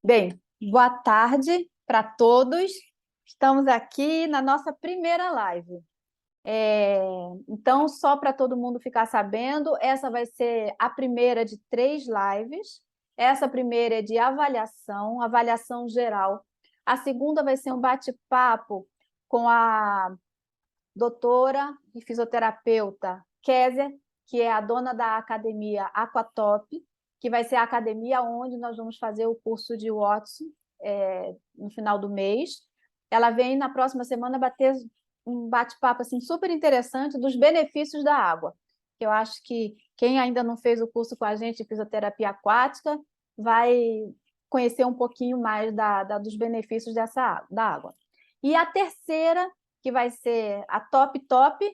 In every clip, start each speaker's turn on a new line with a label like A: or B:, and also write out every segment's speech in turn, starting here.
A: Bem, boa tarde para todos. Estamos aqui na nossa primeira live. Então, só para todo mundo ficar sabendo, essa vai ser a primeira de 3 lives. Essa primeira é de avaliação geral. A segunda vai ser um bate-papo com a doutora e fisioterapeuta Kézia, que é a dona da academia Aquatop, que vai ser a academia onde nós vamos fazer o curso de Watson no final do mês. Ela vem na próxima semana bater um bate-papo assim, super interessante dos benefícios da água. Eu acho que quem ainda não fez o curso com a gente de fisioterapia aquática vai conhecer um pouquinho mais dos benefícios da água. E a terceira, que vai ser a Top,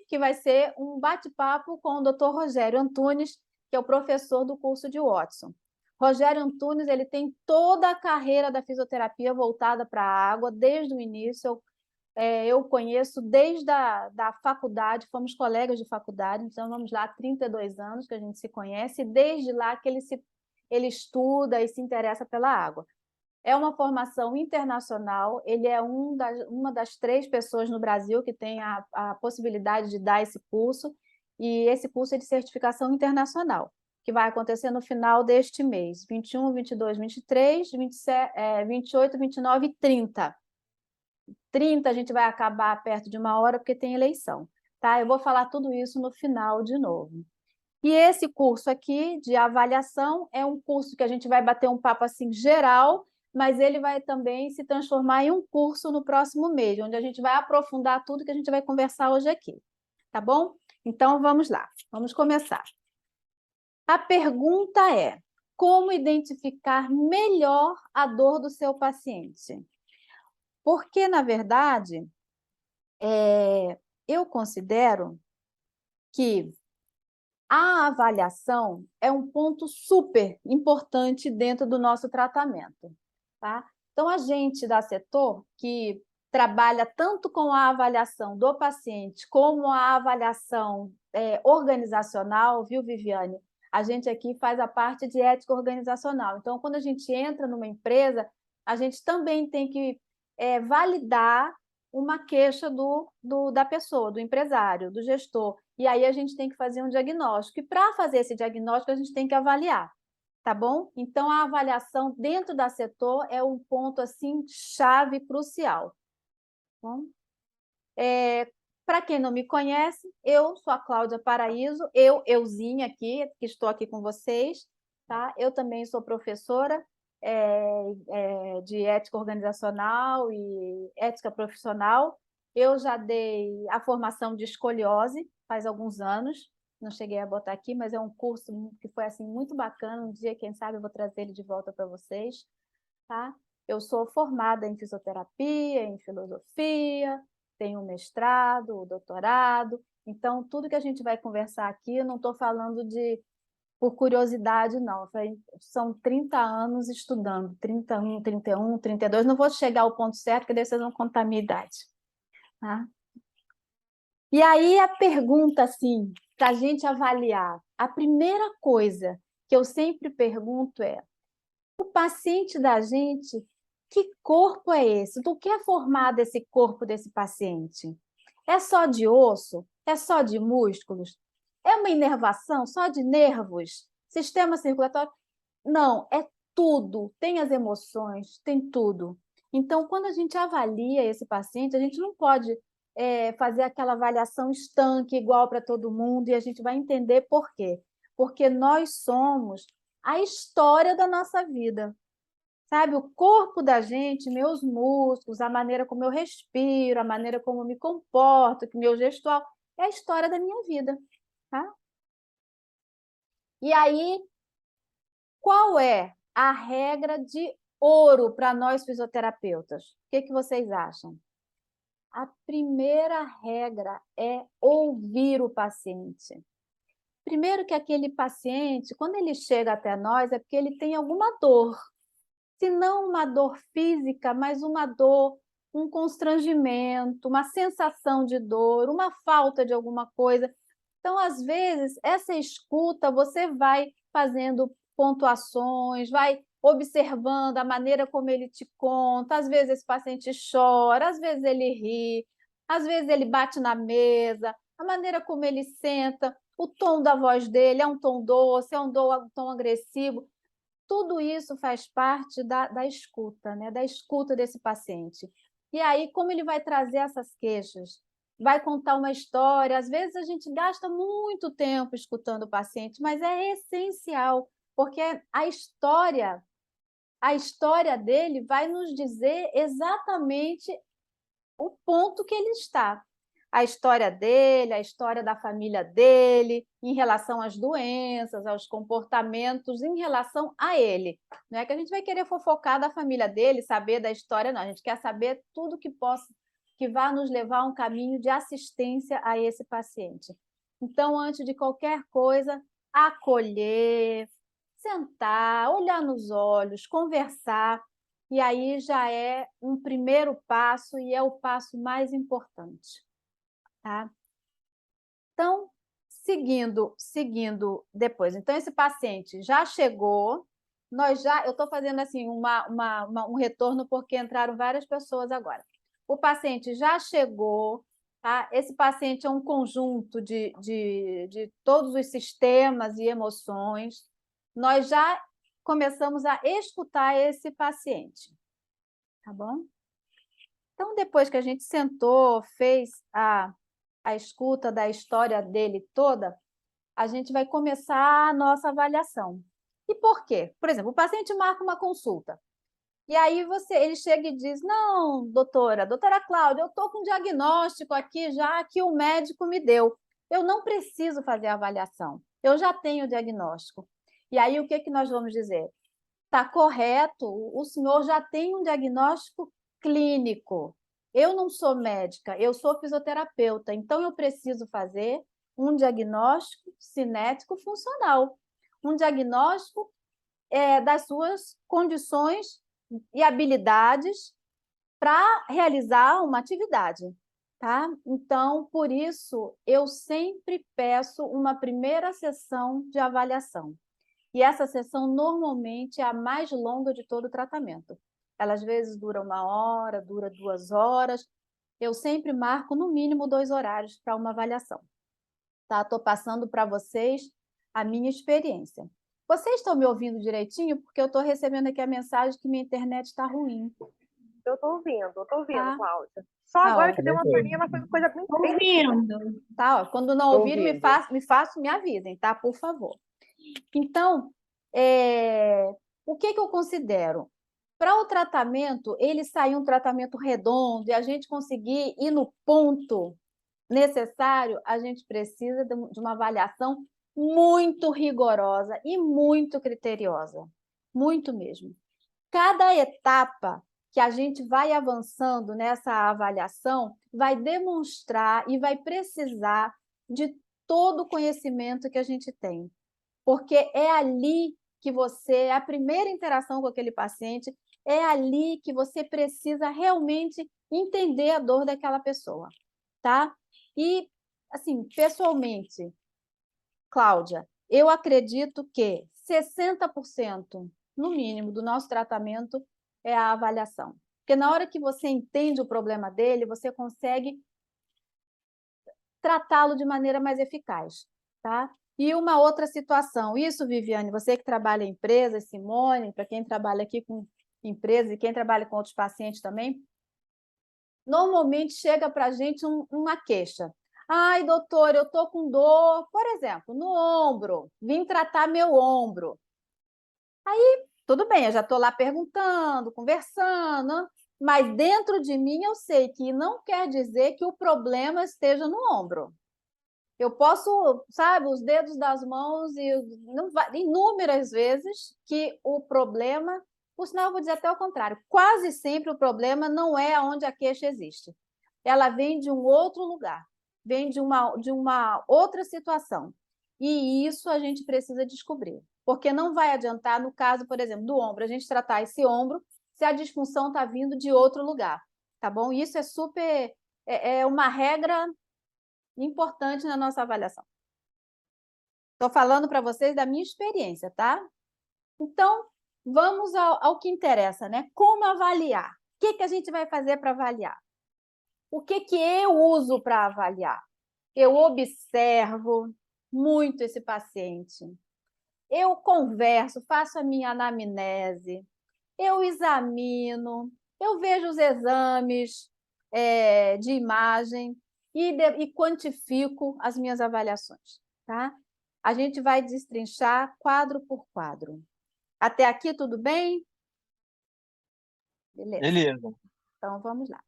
A: que vai ser um bate-papo com o Dr. Rogério Antunes, que é o professor do curso de Watson. Rogério Antunes, ele tem toda a carreira da fisioterapia voltada para a água, desde o início. Eu conheço desde a faculdade, fomos colegas de faculdade, então vamos lá, há 32 anos que a gente se conhece, e desde lá que ele estuda e se interessa pela água. É uma formação internacional, ele é uma das 3 pessoas no Brasil que tem a possibilidade de dar esse curso, e esse curso é de certificação internacional, que vai acontecer no final deste mês, 21, 22, 23, 27, 28, 29 e 30. 30 a gente vai acabar perto de 1 hora, porque tem eleição. Tá? Eu vou falar tudo isso no final de novo. E esse curso aqui de avaliação é um curso que a gente vai bater um papo assim geral, mas ele vai também se transformar em um curso no próximo mês, onde a gente vai aprofundar tudo que a gente vai conversar hoje aqui. Tá bom? Então, vamos lá. Vamos começar. A pergunta é: como identificar melhor a dor do seu paciente? Porque, na verdade, eu considero que a avaliação é um ponto super importante dentro do nosso tratamento, tá? Então, a gente da Setor, que trabalha tanto com a avaliação do paciente como a avaliação organizacional, viu, Viviane? A gente aqui faz a parte de ética organizacional. Então, quando a gente entra numa empresa, a gente também tem que validar uma queixa da pessoa, do empresário, do gestor. E aí a gente tem que fazer um diagnóstico. E para fazer esse diagnóstico, a gente tem que avaliar, tá bom? Então, a avaliação dentro da Setor é um ponto, assim, chave crucial. Tá bom? Para quem não me conhece, eu sou a Cláudia Paraíso, euzinha aqui, que estou aqui com vocês, tá? Eu também sou professora de ética organizacional e ética profissional. Eu já dei a formação de escoliose faz alguns anos, não cheguei a botar aqui, mas é um curso que foi assim muito bacana. Um dia, quem sabe, eu vou trazer ele de volta para vocês, tá? Eu sou formada em fisioterapia, em filosofia, tenho um mestrado, um doutorado. Então, tudo que a gente vai conversar aqui, eu não estou falando por curiosidade, não. São 30 anos estudando, 31, 31, 32. Não vou chegar ao ponto certo, porque daí vocês vão contar a minha idade. Tá? E aí a pergunta, assim, para a gente avaliar, a primeira coisa que eu sempre pergunto é: o paciente da gente, que corpo é esse? Do que é formado esse corpo desse paciente? É só de osso? É só de músculos? É uma inervação só de nervos? Sistema circulatório? Não, é tudo. Tem as emoções, tem tudo. Então, quando a gente avalia esse paciente, a gente não pode fazer aquela avaliação estanque igual para todo mundo, e a gente vai entender por quê. Porque nós somos a história da nossa vida. Sabe, o corpo da gente, meus músculos, a maneira como eu respiro, a maneira como eu me comporto, que meu gestual, é a história da minha vida, tá? E aí, qual é a regra de ouro para nós fisioterapeutas? O que vocês acham? A primeira regra é ouvir o paciente. Primeiro que aquele paciente, quando ele chega até nós, é porque ele tem alguma dor. Se não uma dor física, mas uma dor, um constrangimento, uma sensação de dor, uma falta de alguma coisa. Então, às vezes, essa escuta você vai fazendo pontuações, vai observando a maneira como ele te conta. Às vezes esse paciente chora, às vezes ele ri, às vezes ele bate na mesa, a maneira como ele senta, o tom da voz dele é um tom doce, é um tom agressivo. Tudo isso faz parte da escuta, né? Da escuta desse paciente. E aí, como ele vai trazer essas queixas? Vai contar uma história. Às vezes a gente gasta muito tempo escutando o paciente, mas é essencial, porque a história dele vai nos dizer exatamente o ponto que ele está. A história dele, a história da família dele, em relação às doenças, aos comportamentos, em relação a ele. Não é que a gente vai querer fofocar da família dele, saber da história, não. A gente quer saber tudo que vá nos levar a um caminho de assistência a esse paciente. Então, antes de qualquer coisa, acolher, sentar, olhar nos olhos, conversar, e aí já é um primeiro passo e é o passo mais importante, tá? Então, seguindo depois. Então, esse paciente já chegou, eu estou fazendo assim um retorno porque entraram várias pessoas agora. O paciente já chegou, tá? Esse paciente é um conjunto de todos os sistemas e emoções. Nós já começamos a escutar esse paciente, tá bom? Então, depois que a gente sentou, fez a escuta da história dele toda, a gente vai começar a nossa avaliação. E por quê? Por exemplo, o paciente marca uma consulta. E aí ele chega e diz: não, doutora Cláudia, eu estou com um diagnóstico aqui já que o médico me deu. Eu não preciso fazer a avaliação, eu já tenho o diagnóstico. E aí o que nós vamos dizer? Está correto, o senhor já tem um diagnóstico clínico. Eu não sou médica, eu sou fisioterapeuta, então eu preciso fazer um diagnóstico cinético funcional, um diagnóstico das suas condições e habilidades para realizar uma atividade, tá? Então, por isso, eu sempre peço uma primeira sessão de avaliação. E essa sessão normalmente é a mais longa de todo o tratamento. Ela às vezes dura 1 hora, dura 2 horas. Eu sempre marco no mínimo 2 horários para uma avaliação. Tá? Estou passando para vocês a minha experiência. Vocês estão me ouvindo direitinho? Porque eu estou recebendo aqui a mensagem que minha internet está ruim.
B: Eu estou ouvindo,
A: Tá?
B: Cláudia. Só
A: Tá,
B: agora
A: ó.
B: que deu uma paninha, mas foi uma coisa bem
C: Ouvindo.
A: Tá, ó. Quando não ouvirem, me avisem, tá? Por favor. Então, o que eu considero? Para o tratamento, ele sair um tratamento redondo e a gente conseguir ir no ponto necessário, a gente precisa de uma avaliação muito rigorosa e muito criteriosa. Muito mesmo. Cada etapa que a gente vai avançando nessa avaliação vai demonstrar e vai precisar de todo o conhecimento que a gente tem. Porque é ali que é a primeira interação com aquele paciente, é ali que você precisa realmente entender a dor daquela pessoa, tá? E, assim, pessoalmente, Cláudia, eu acredito que 60%, no mínimo, do nosso tratamento é a avaliação. Porque na hora que você entende o problema dele, você consegue tratá-lo de maneira mais eficaz, tá? E uma outra situação, isso, Viviane, você que trabalha em empresas, Simone, para quem trabalha aqui com empresas e quem trabalha com outros pacientes também, normalmente chega para a gente uma queixa. Ai, doutor, eu estou com dor, por exemplo, no ombro, vim tratar meu ombro. Aí, tudo bem, eu já estou lá perguntando, conversando, mas dentro de mim eu sei que não quer dizer que o problema esteja no ombro. Eu posso, sabe, os dedos das mãos e não inúmeras vezes que o problema, por sinal, eu vou dizer até o contrário, quase sempre o problema não é onde a queixa existe. Ela vem de um outro lugar, vem de uma outra situação. E isso a gente precisa descobrir. Porque não vai adiantar, no caso, por exemplo, do ombro, a gente tratar esse ombro se a disfunção está vindo de outro lugar, tá bom? Isso é super, é uma regra importante na nossa avaliação. Estou falando para vocês da minha experiência, tá? Então, vamos ao que interessa, né? Como avaliar? O que a gente vai fazer para avaliar? O que eu uso para avaliar? Eu observo muito esse paciente. Eu converso, faço a minha anamnese, eu examino, eu vejo os exames de imagem e quantifico as minhas avaliações, tá? A gente vai destrinchar quadro por quadro. Até aqui tudo bem? Beleza.
C: Beleza.
A: Então, vamos lá.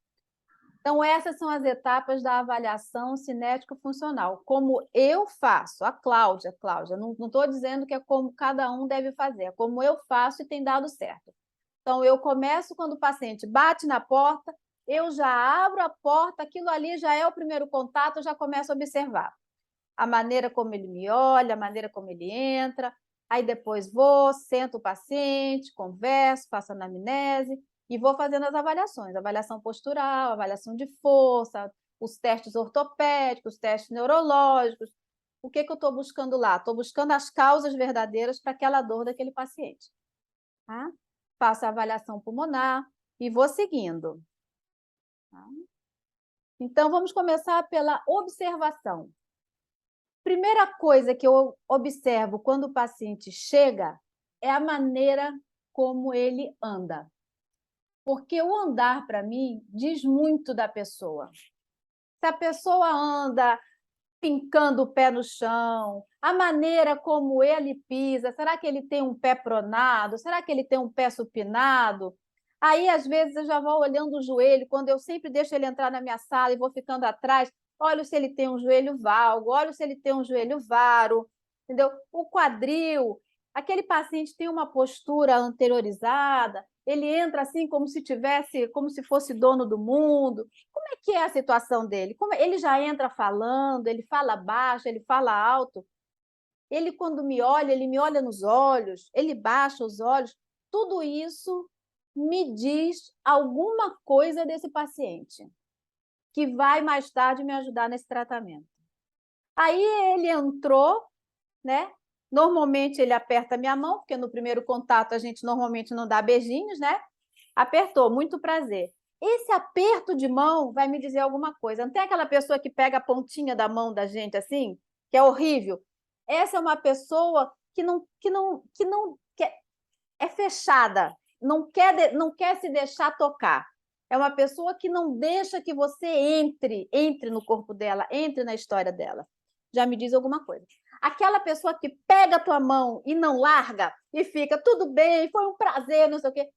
A: Então, essas são as etapas da avaliação cinético-funcional. Como eu faço, a Cláudia, não estou dizendo que é como cada um deve fazer, é como eu faço e tem dado certo. Então, eu começo quando o paciente bate na porta, eu já abro a porta, aquilo ali já é o primeiro contato, eu já começo a observar a maneira como ele me olha, a maneira como ele entra, aí depois vou, sento o paciente, converso, faço anamnese e vou fazendo as avaliações, avaliação postural, avaliação de força, os testes ortopédicos, os testes neurológicos. O que eu estou buscando lá? Estou buscando as causas verdadeiras para aquela dor daquele paciente. Tá? Faço a avaliação pulmonar e vou seguindo. Tá? Então, vamos começar pela observação. Primeira coisa que eu observo quando o paciente chega é a maneira como ele anda. Porque o andar, para mim, diz muito da pessoa. Se a pessoa anda pincando o pé no chão, a maneira como ele pisa, será que ele tem um pé pronado? Será que ele tem um pé supinado? Aí, às vezes, eu já vou olhando o joelho, quando eu sempre deixo ele entrar na minha sala e vou ficando atrás, olho se ele tem um joelho valgo, olho se ele tem um joelho varo, entendeu? O quadril, aquele paciente tem uma postura anteriorizada, ele entra assim como se tivesse, como se fosse dono do mundo. Como é que é a situação dele? Ele já entra falando, ele fala baixo, ele fala alto. Ele, quando me olha, ele me olha nos olhos, ele baixa os olhos. Tudo isso me diz alguma coisa desse paciente, que vai mais tarde me ajudar nesse tratamento. Aí ele entrou, né? Normalmente ele aperta a minha mão, porque no primeiro contato a gente normalmente não dá beijinhos, né? Apertou, muito prazer. Esse aperto de mão vai me dizer alguma coisa. Não tem aquela pessoa que pega a pontinha da mão da gente assim, que é horrível? Essa é uma pessoa que é fechada, não quer se deixar tocar. É uma pessoa que não deixa que você entre no corpo dela, entre na história dela. Já me diz alguma coisa. Aquela pessoa que pega a tua mão e não larga e fica tudo bem, foi um prazer, não sei o quê.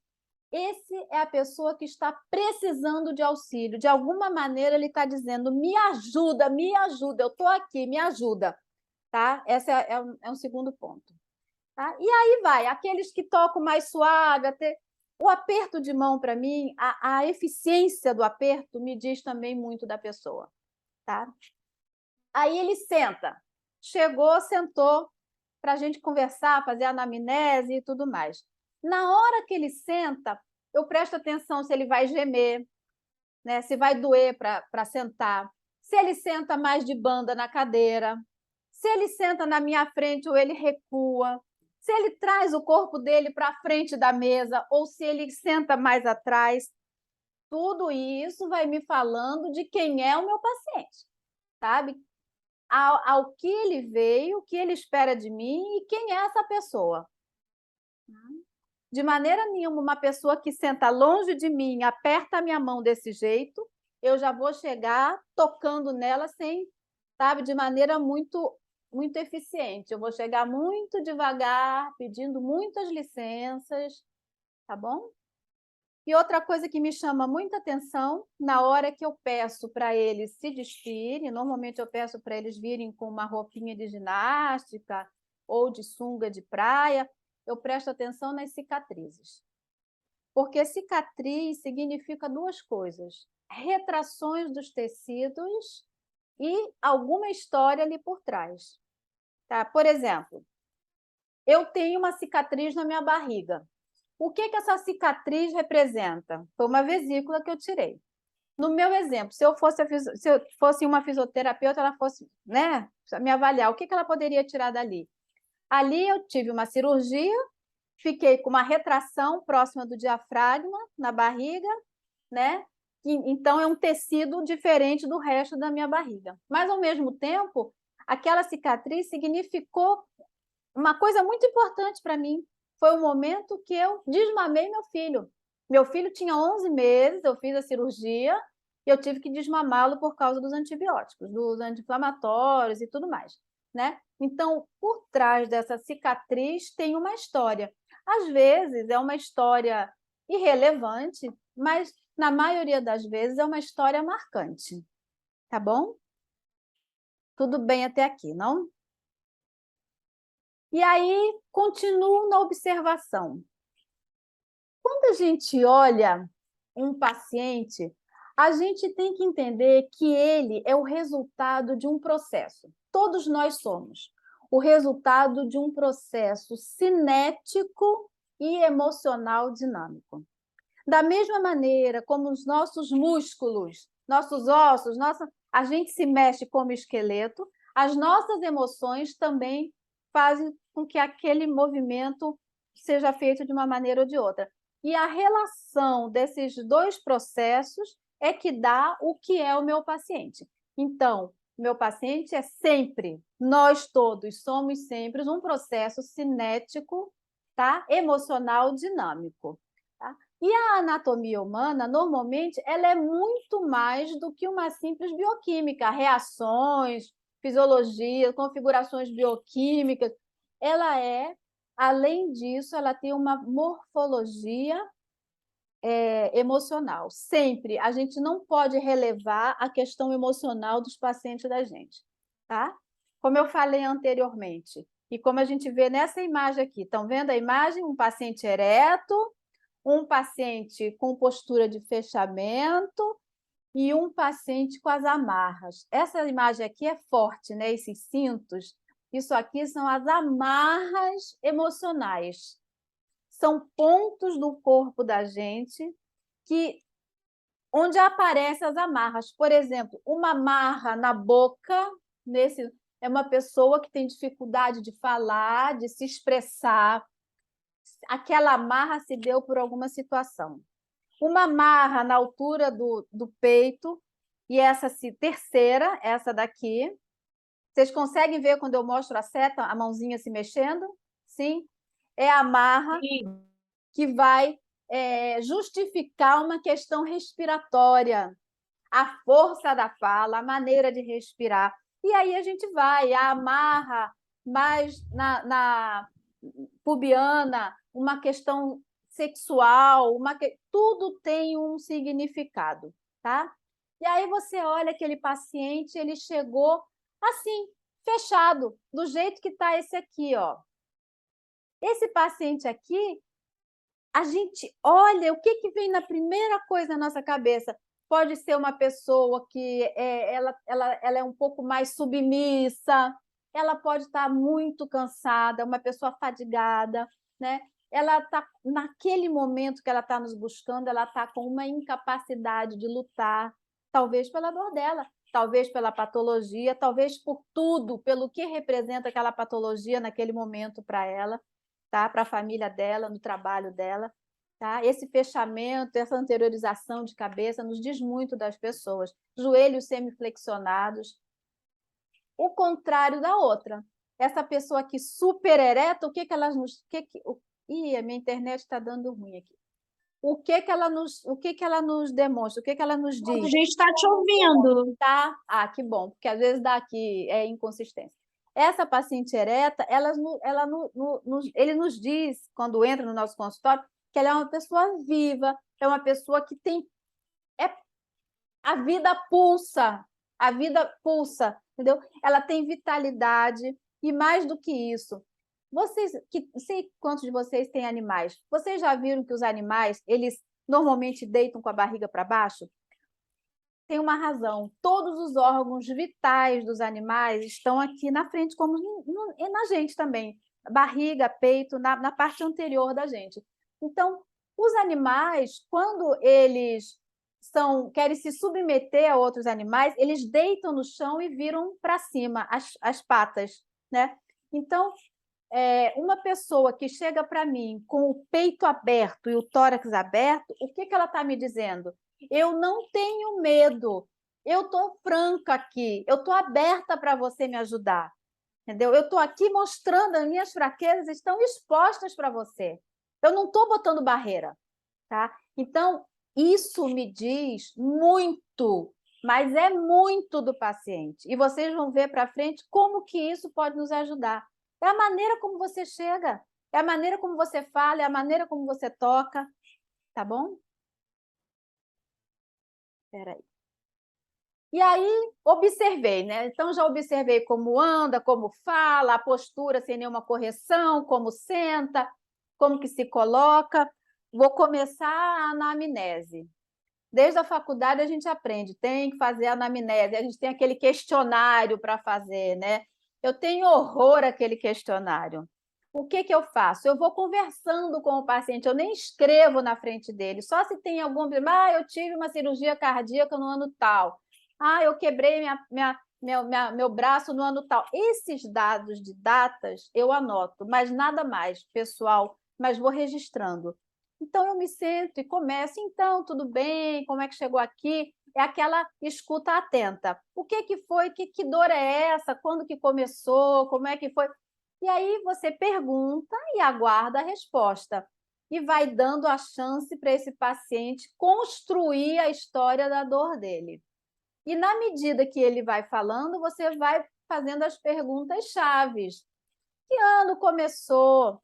A: Esse é a pessoa que está precisando de auxílio. De alguma maneira, ele está dizendo, me ajuda, eu estou aqui, me ajuda. Tá? Esse é um segundo ponto. Tá? E aí vai, aqueles que tocam mais suave, o aperto de mão, para mim, a eficiência do aperto me diz também muito da pessoa. Tá? Aí ele senta. Chegou, sentou para a gente conversar, fazer anamnese e tudo mais. Na hora que ele senta, eu presto atenção se ele vai gemer, né? Se vai doer para sentar, se ele senta mais de banda na cadeira, se ele senta na minha frente ou ele recua, se ele traz o corpo dele para frente da mesa ou se ele senta mais atrás. Tudo isso vai me falando de quem é o meu paciente, sabe? Ao que ele veio, o que ele espera de mim e quem é essa pessoa. De maneira nenhuma, uma pessoa que senta longe de mim, aperta a minha mão desse jeito, eu já vou chegar tocando nela sem, sabe, de maneira muito, muito eficiente. Eu vou chegar muito devagar, pedindo muitas licenças, tá bom? E outra coisa que me chama muita atenção, na hora que eu peço para eles se despirem, normalmente eu peço para eles virem com uma roupinha de ginástica ou de sunga de praia, eu presto atenção nas cicatrizes. Porque cicatriz significa duas coisas: retrações dos tecidos e alguma história ali por trás. Tá? Por exemplo, eu tenho uma cicatriz na minha barriga. O que essa cicatriz representa? Foi uma vesícula que eu tirei. No meu exemplo, se eu fosse uma fisioterapeuta, ela fosse, né, me avaliar, o que ela poderia tirar dali? Ali eu tive uma cirurgia fiquei com uma retração próxima do diafragma, na barriga, né? Então, é um tecido diferente do resto da minha barriga. Mas, ao mesmo tempo, aquela cicatriz significou uma coisa muito importante para mim. Foi o momento que eu desmamei meu filho. Meu filho tinha 11 meses, eu fiz a cirurgia e eu tive que desmamá-lo por causa dos antibióticos, dos anti-inflamatórios e tudo mais, né? Então, por trás dessa cicatriz tem uma história. Às vezes é uma história irrelevante, mas na maioria das vezes é uma história marcante. Tá bom? Tudo bem até aqui, não? E aí, continuo na observação. Quando a gente olha um paciente, a gente tem que entender que ele é o resultado de um processo. Todos nós somos o resultado de um processo cinético e emocional dinâmico. Da mesma maneira como os nossos músculos, nossos ossos, a gente se mexe como esqueleto, as nossas emoções também fazem com que aquele movimento seja feito de uma maneira ou de outra. E a relação desses dois processos é que dá o que é o meu paciente. Então, meu paciente é sempre, nós todos somos sempre um processo cinético, tá? Emocional dinâmico. Tá? E a anatomia humana, normalmente, ela é muito mais do que uma simples bioquímica, reações, fisiologia, configurações bioquímicas. Ela é, além disso, ela tem uma morfologia emocional. Sempre. A gente não pode relevar a questão emocional dos pacientes da gente, tá? Como eu falei anteriormente, e como a gente vê nessa imagem aqui, estão vendo a imagem? Um paciente ereto, um paciente com postura de fechamento e um paciente com as amarras. Essa imagem aqui é forte, né? Esses cintos. Isso aqui são as amarras emocionais. São pontos do corpo da gente onde aparecem as amarras. Por exemplo, uma amarra na boca, é uma pessoa que tem dificuldade de falar, de se expressar. Aquela amarra se deu por alguma situação. Uma amarra na altura do peito, e essa terceira, essa daqui. Vocês conseguem ver quando eu mostro a seta, a mãozinha se mexendo? Sim? É a amarra que vai justificar uma questão respiratória, a força da fala, a maneira de respirar. E aí a gente vai, a amarra mais na pubiana, uma questão sexual, tudo tem um significado, tá? E aí você olha aquele paciente, ele chegou assim, fechado, do jeito que está esse aqui, ó. Esse paciente aqui, a gente olha, o que vem na primeira coisa na nossa cabeça? Pode ser uma pessoa que ela é um pouco mais submissa, ela pode estar muito cansada, uma pessoa fadigada, né? Ela está, naquele momento que ela está nos buscando, ela está com uma incapacidade de lutar, talvez pela dor dela, talvez pela patologia, talvez por tudo, pelo que representa aquela patologia naquele momento para ela, tá? Para a família dela, no trabalho dela. Tá? Esse fechamento, essa anteriorização de cabeça nos diz muito das pessoas. Joelhos semiflexionados. O contrário da outra. Essa pessoa aqui super ereta, o que que ela nos... Ih, a minha internet está dando ruim aqui. O que que ela nos demonstra? O que que ela nos diz?
C: A gente está te ouvindo.
A: Tá? Ah, que bom, porque às vezes dá aqui inconsistência. Essa paciente ereta, ele nos diz, quando entra no nosso consultório, que ela é uma pessoa viva, é uma pessoa que tem... a vida pulsa, entendeu? Ela tem vitalidade, e mais do que isso, não sei quantos de vocês têm animais, vocês já viram que os animais, eles normalmente deitam com a barriga para baixo? Tem uma razão, todos os órgãos vitais dos animais estão aqui na frente, como na gente também, barriga, peito, na parte anterior da gente. Então, os animais, quando eles querem se submeter a outros animais, eles deitam no chão e viram para cima as patas, né? Então, uma pessoa que chega para mim com o peito aberto e o tórax aberto, o que ela está me dizendo? Eu não tenho medo, eu estou franca aqui, eu estou aberta para você me ajudar, entendeu? Eu estou aqui mostrando as minhas fraquezas, estão expostas para você. Eu não estou botando barreira, tá? Então, isso me diz muito, mas é muito do paciente. E vocês vão ver para frente como que isso pode nos ajudar. É a maneira como você chega, é a maneira como você fala, é a maneira como você toca, tá bom? Espera aí. E aí, observei, né? Então, já observei como anda, como fala, a postura sem nenhuma correção, como senta, como que se coloca. Vou começar a anamnese. Desde a faculdade a gente aprende, tem que fazer a anamnese, a gente tem aquele questionário para fazer, né? Eu tenho horror àquele questionário. O que eu faço? Eu vou conversando com o paciente, eu nem escrevo na frente dele, só se tem algum... eu tive uma cirurgia cardíaca no ano tal. Eu quebrei meu braço no ano tal. Esses dados de datas eu anoto, mas nada mais, pessoal, mas vou registrando. Então, eu me sento e começo, então, tudo bem, como é que chegou aqui? É aquela escuta atenta. O que foi? Que dor é essa? Quando que começou? Como é que foi? E aí você pergunta e aguarda a resposta. E vai dando a chance para esse paciente construir a história da dor dele. E na medida que ele vai falando, você vai fazendo as perguntas chaves. Que ano começou?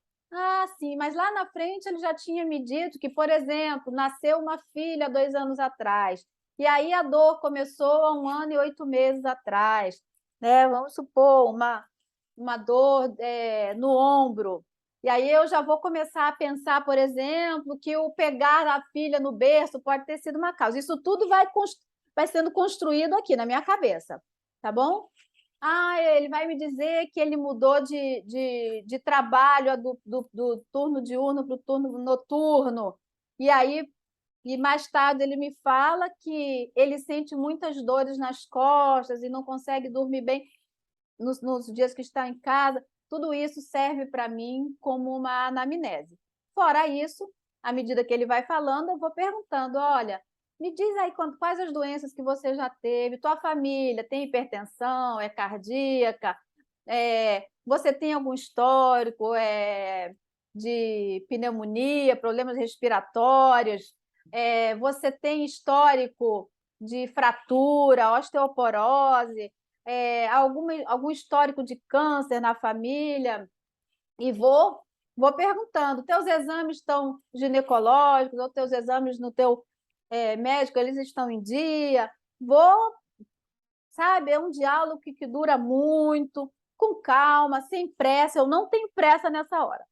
A: Sim, mas lá na frente ele já tinha me dito que, por exemplo, nasceu uma filha 2 anos atrás, e aí a dor começou há 1 ano e 8 meses atrás, né? Vamos supor, uma dor no ombro. E aí eu já vou começar a pensar, por exemplo, que o pegar a filha no berço pode ter sido uma causa. Isso tudo vai sendo construído aqui na minha cabeça, tá bom? Ele vai me dizer que ele mudou de trabalho do turno diurno para o turno noturno. E aí, mais tarde, ele me fala que ele sente muitas dores nas costas e não consegue dormir bem nos dias que está em casa. Tudo isso serve para mim como uma anamnese. Fora isso, à medida que ele vai falando, eu vou perguntando: olha, me diz aí quais as doenças que você já teve, tua família tem hipertensão, é cardíaca, você tem algum histórico de pneumonia, problemas respiratórios, você tem histórico de fratura, osteoporose, algum histórico de câncer na família, e vou perguntando, teus exames estão ginecológicos, ou teus exames no teu médico, eles estão em dia? Sabe, é um diálogo que dura muito, com calma, sem pressa, eu não tenho pressa nessa hora.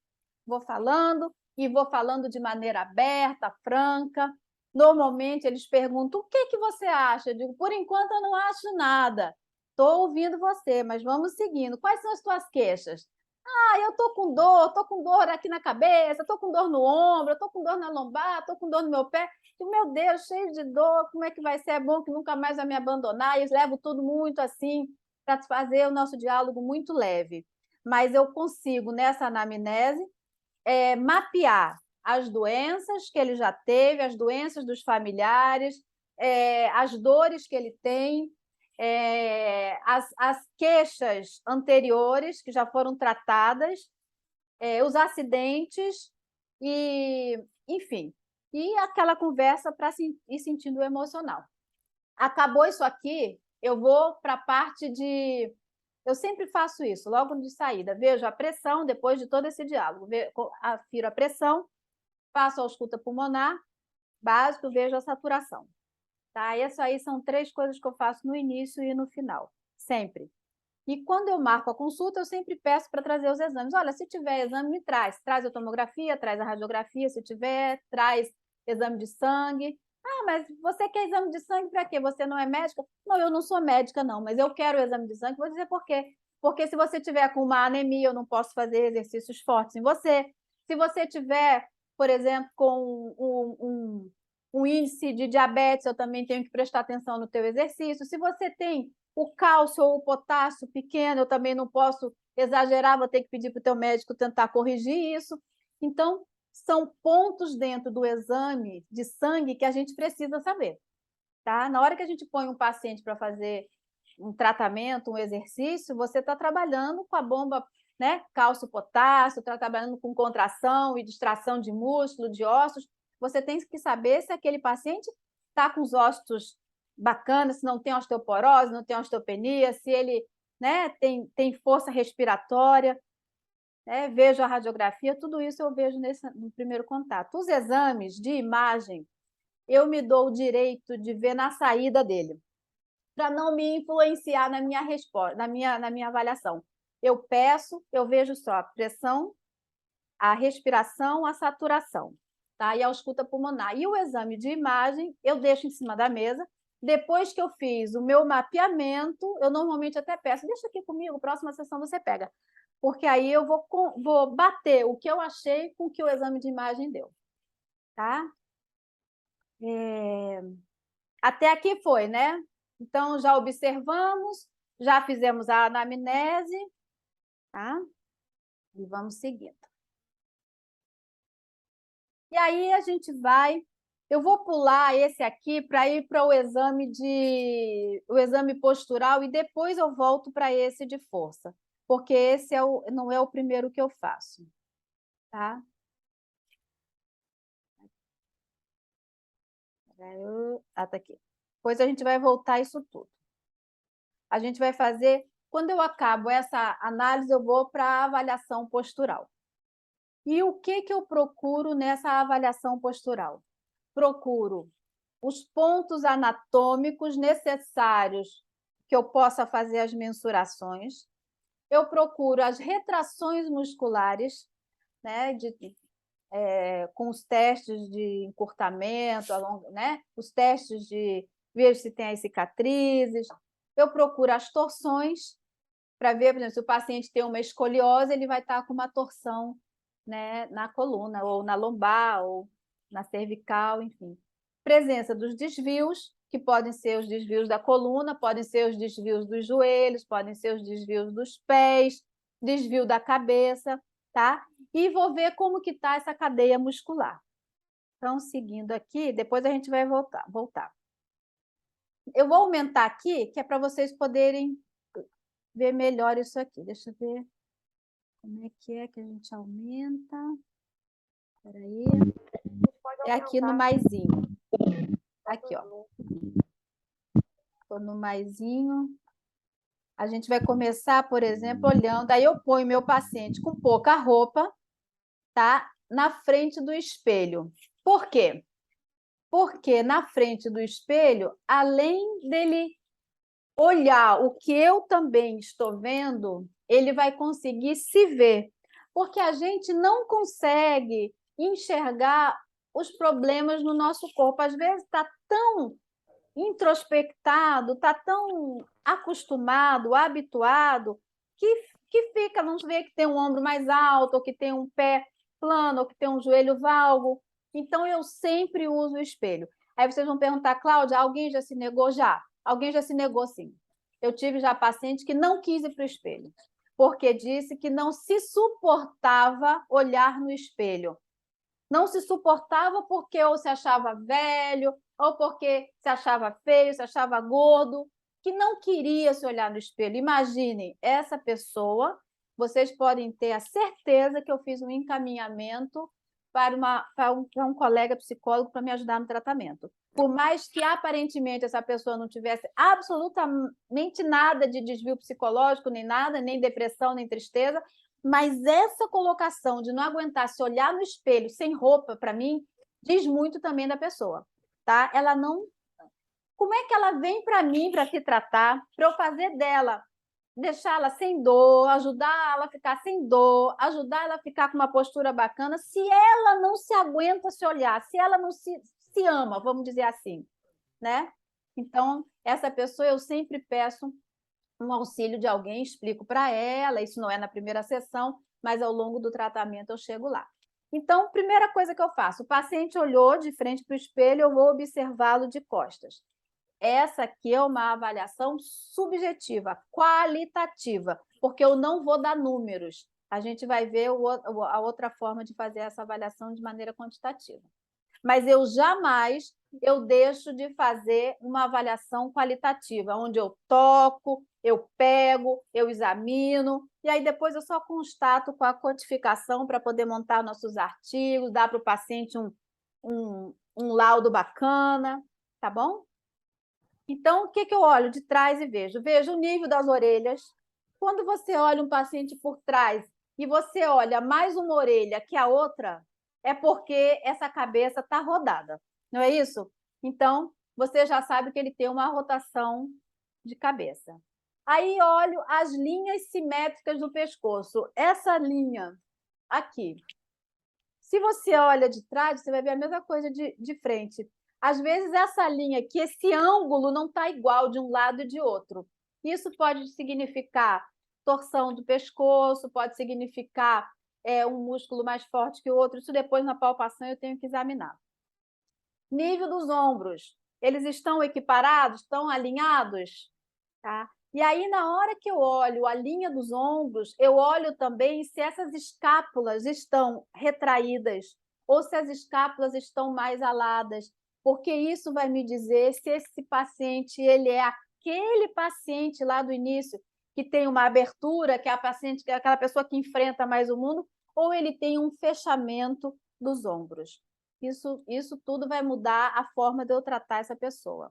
A: Vou falando, e vou falando de maneira aberta, franca. Normalmente eles perguntam, o que você acha? Eu digo, por enquanto eu não acho nada. Estou ouvindo você, mas vamos seguindo. Quais são as tuas queixas? Eu estou com dor aqui na cabeça, estou com dor no ombro, estou com dor na lombar, estou com dor no meu pé. E, meu Deus, cheio de dor, como é que vai ser? É bom que nunca mais vai me abandonar. E levo tudo muito assim, para fazer o nosso diálogo muito leve. Mas eu consigo, nessa anamnese, mapear as doenças que ele já teve, as doenças dos familiares, as dores que ele tem, as queixas anteriores que já foram tratadas, os acidentes, e, enfim, e aquela conversa para ir sentindo o emocional. Acabou isso aqui, eu vou para a parte de... Eu sempre faço isso, logo de saída. Vejo a pressão, depois de todo esse diálogo. Afiro a pressão, faço a ausculta pulmonar, básico, vejo a saturação. Tá? Isso aí são 3 coisas que eu faço no início e no final, sempre. E quando eu marco a consulta, eu sempre peço para trazer os exames. Olha, se tiver exame, me traz. Traz a tomografia, traz a radiografia, se tiver, traz exame de sangue. Mas você quer exame de sangue para quê? Você não é médica? Não, eu não sou médica, não, mas eu quero o exame de sangue. Vou dizer por quê. Porque se você tiver com uma anemia, eu não posso fazer exercícios fortes em você. Se você tiver, por exemplo, com um índice de diabetes, eu também tenho que prestar atenção no teu exercício. Se você tem o cálcio ou o potássio pequeno, eu também não posso exagerar, vou ter que pedir para o teu médico tentar corrigir isso. Então, são pontos dentro do exame de sangue que a gente precisa saber, tá? Na hora que a gente põe um paciente para fazer um tratamento, um exercício, você está trabalhando com a bomba, né? Cálcio, potássio, está trabalhando com contração e distração de músculo, de ossos. Você tem que saber se aquele paciente está com os ossos bacanas, se não tem osteoporose, não tem osteopenia, se ele, né, tem força respiratória, né? Vejo a radiografia, tudo isso eu vejo no primeiro contato. Os exames de imagem, eu me dou o direito de ver na saída dele, para não me influenciar na minha resposta, na minha avaliação. Eu peço, eu vejo só a pressão, a respiração, a saturação, tá? E a ausculta pulmonar. E o exame de imagem, eu deixo em cima da mesa. Depois que eu fiz o meu mapeamento, eu normalmente até peço, deixa aqui comigo, próxima sessão você pega. Porque aí eu vou bater o que eu achei com o que o exame de imagem deu, tá? Até aqui foi, né? Então, já observamos, já fizemos a anamnese, tá? E vamos seguindo. E aí a gente vai... Eu vou pular esse aqui para ir para o exame postural e depois eu volto para esse de força, porque esse não é o primeiro que eu faço, tá? Tá aqui. Depois a gente vai voltar isso tudo. A gente vai fazer... Quando eu acabo essa análise, eu vou para a avaliação postural. E o que eu procuro nessa avaliação postural? Procuro os pontos anatômicos necessários que eu possa fazer as mensurações. Eu procuro as retrações musculares, né, com os testes de encurtamento, né, os testes de ver se tem as cicatrizes. Eu procuro as torções, para ver, por exemplo, se o paciente tem uma escoliose, ele vai estar com uma torção, né, na coluna, ou na lombar, ou na cervical, enfim. Presença dos desvios, que podem ser os desvios da coluna, podem ser os desvios dos joelhos, podem ser os desvios dos pés, desvio da cabeça, tá? E vou ver como que está essa cadeia muscular. Então, seguindo aqui, depois a gente vai voltar. Eu vou aumentar aqui, que é para vocês poderem ver melhor isso aqui. Deixa eu ver como é que a gente aumenta. Espera aí. É aqui no maisinho. Aqui, ó. Estou no maisinho. A gente vai começar, por exemplo, olhando. Aí eu ponho meu paciente com pouca roupa, tá? Na frente do espelho. Por quê? Porque na frente do espelho, além dele olhar o que eu também estou vendo, ele vai conseguir se ver. Porque a gente não consegue enxergar os problemas no nosso corpo. Às vezes está tão introspectado, está tão acostumado, habituado, que fica, não vê que tem um ombro mais alto, ou que tem um pé plano, ou que tem um joelho valgo. Então, eu sempre uso o espelho. Aí vocês vão perguntar, Cláudia, alguém já se negou? Já. Alguém já se negou, sim. Eu tive já paciente que não quis ir para o espelho, porque disse que não se suportava olhar no espelho. Não se suportava porque ou se achava velho, ou porque se achava feio, se achava gordo, que não queria se olhar no espelho. Imaginem, essa pessoa, vocês podem ter a certeza que eu fiz um encaminhamento para um colega psicólogo para me ajudar no tratamento. Por mais que aparentemente essa pessoa não tivesse absolutamente nada de desvio psicológico, nem nada, nem depressão, nem tristeza, mas essa colocação de não aguentar se olhar no espelho sem roupa, para mim, diz muito também da pessoa, tá? Ela não... Como é que ela vem para mim para se tratar, para eu fazer dela, deixá-la sem dor, ajudar ela a ficar sem dor, ajudar ela a ficar com uma postura bacana, se ela não se aguenta se olhar, se ela não se ama, vamos dizer assim, né? Então, essa pessoa eu sempre peço um auxílio de alguém, explico para ela, isso não é na primeira sessão, mas ao longo do tratamento eu chego lá. Então, primeira coisa que eu faço, o paciente olhou de frente para o espelho, eu vou observá-lo de costas. essa aqui é uma avaliação subjetiva, qualitativa, porque eu não vou dar números. A gente vai ver a outra forma de fazer essa avaliação de maneira quantitativa. Mas eu jamais deixo de fazer uma avaliação qualitativa, onde eu toco, eu pego, eu examino, e aí depois eu só constato com a codificação para poder montar nossos artigos, dar para o paciente um laudo bacana, tá bom? Então, o que eu olho de trás e vejo? Vejo o nível das orelhas. Quando você olha um paciente por trás e você olha mais uma orelha que a outra, é porque essa cabeça está rodada, não é isso? Então, você já sabe que ele tem uma rotação de cabeça. Aí olho as linhas simétricas do pescoço. Essa linha aqui. Se você olha de trás, você vai ver a mesma coisa de frente. Às vezes, essa linha aqui, esse ângulo não está igual de um lado e de outro. Isso pode significar torção do pescoço, pode significar um músculo mais forte que o outro. Isso depois, na palpação, eu tenho que examinar. Nível dos ombros. Eles estão equiparados? Estão alinhados? Tá? E aí, na hora que eu olho a linha dos ombros, eu olho também se essas escápulas estão retraídas ou se as escápulas estão mais aladas, porque isso vai me dizer se esse paciente ele é aquele paciente lá do início que tem uma abertura, que é a paciente, que é aquela pessoa que enfrenta mais o mundo, ou ele tem um fechamento dos ombros. Isso tudo vai mudar a forma de eu tratar essa pessoa.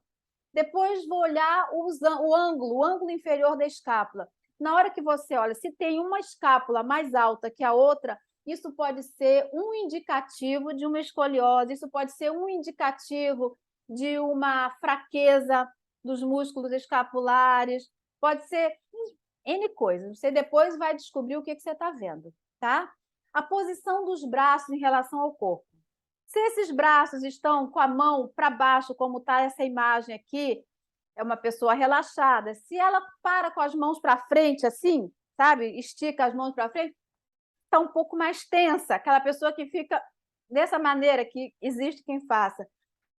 A: Depois vou olhar o ângulo inferior da escápula. Na hora que você olha, se tem uma escápula mais alta que a outra, isso pode ser um indicativo de uma escoliose, isso pode ser um indicativo de uma fraqueza dos músculos escapulares, pode ser N coisas. Você depois vai descobrir o que você está vendo, tá? A posição dos braços em relação ao corpo. Se esses braços estão com a mão para baixo, como está essa imagem aqui, é uma pessoa relaxada. Se ela para com as mãos para frente, assim, sabe? Estica as mãos para frente, está um pouco mais tensa. Aquela pessoa que fica dessa maneira, que existe quem faça.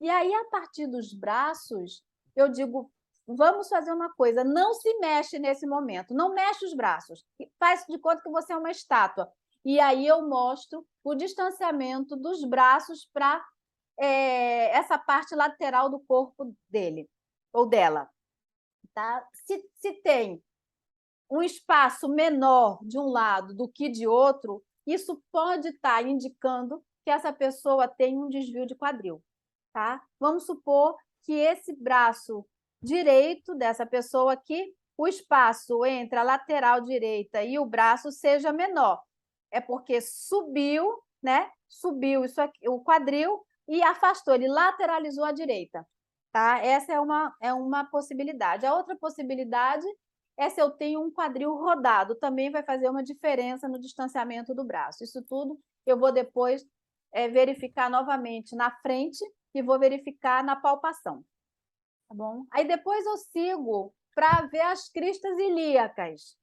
A: E aí, a partir dos braços, eu digo, vamos fazer uma coisa, não se mexe nesse momento, não mexe os braços, faz de conta que você é uma estátua. E aí eu mostro o distanciamento dos braços para essa parte lateral do corpo dele ou dela. Tá? Se tem um espaço menor de um lado do que de outro, isso pode estar indicando que essa pessoa tem um desvio de quadril. Tá? Vamos supor que esse braço direito dessa pessoa aqui, o espaço entre a lateral direita e o braço seja menor. É porque subiu, né? Subiu isso aqui, o quadril e afastou, ele lateralizou à direita. Tá? Essa é uma possibilidade. A outra possibilidade é se eu tenho um quadril rodado, também vai fazer uma diferença no distanciamento do braço. Isso tudo eu vou depois verificar novamente na frente e vou verificar na palpação. Tá bom? Aí depois eu sigo para ver as cristas ilíacas.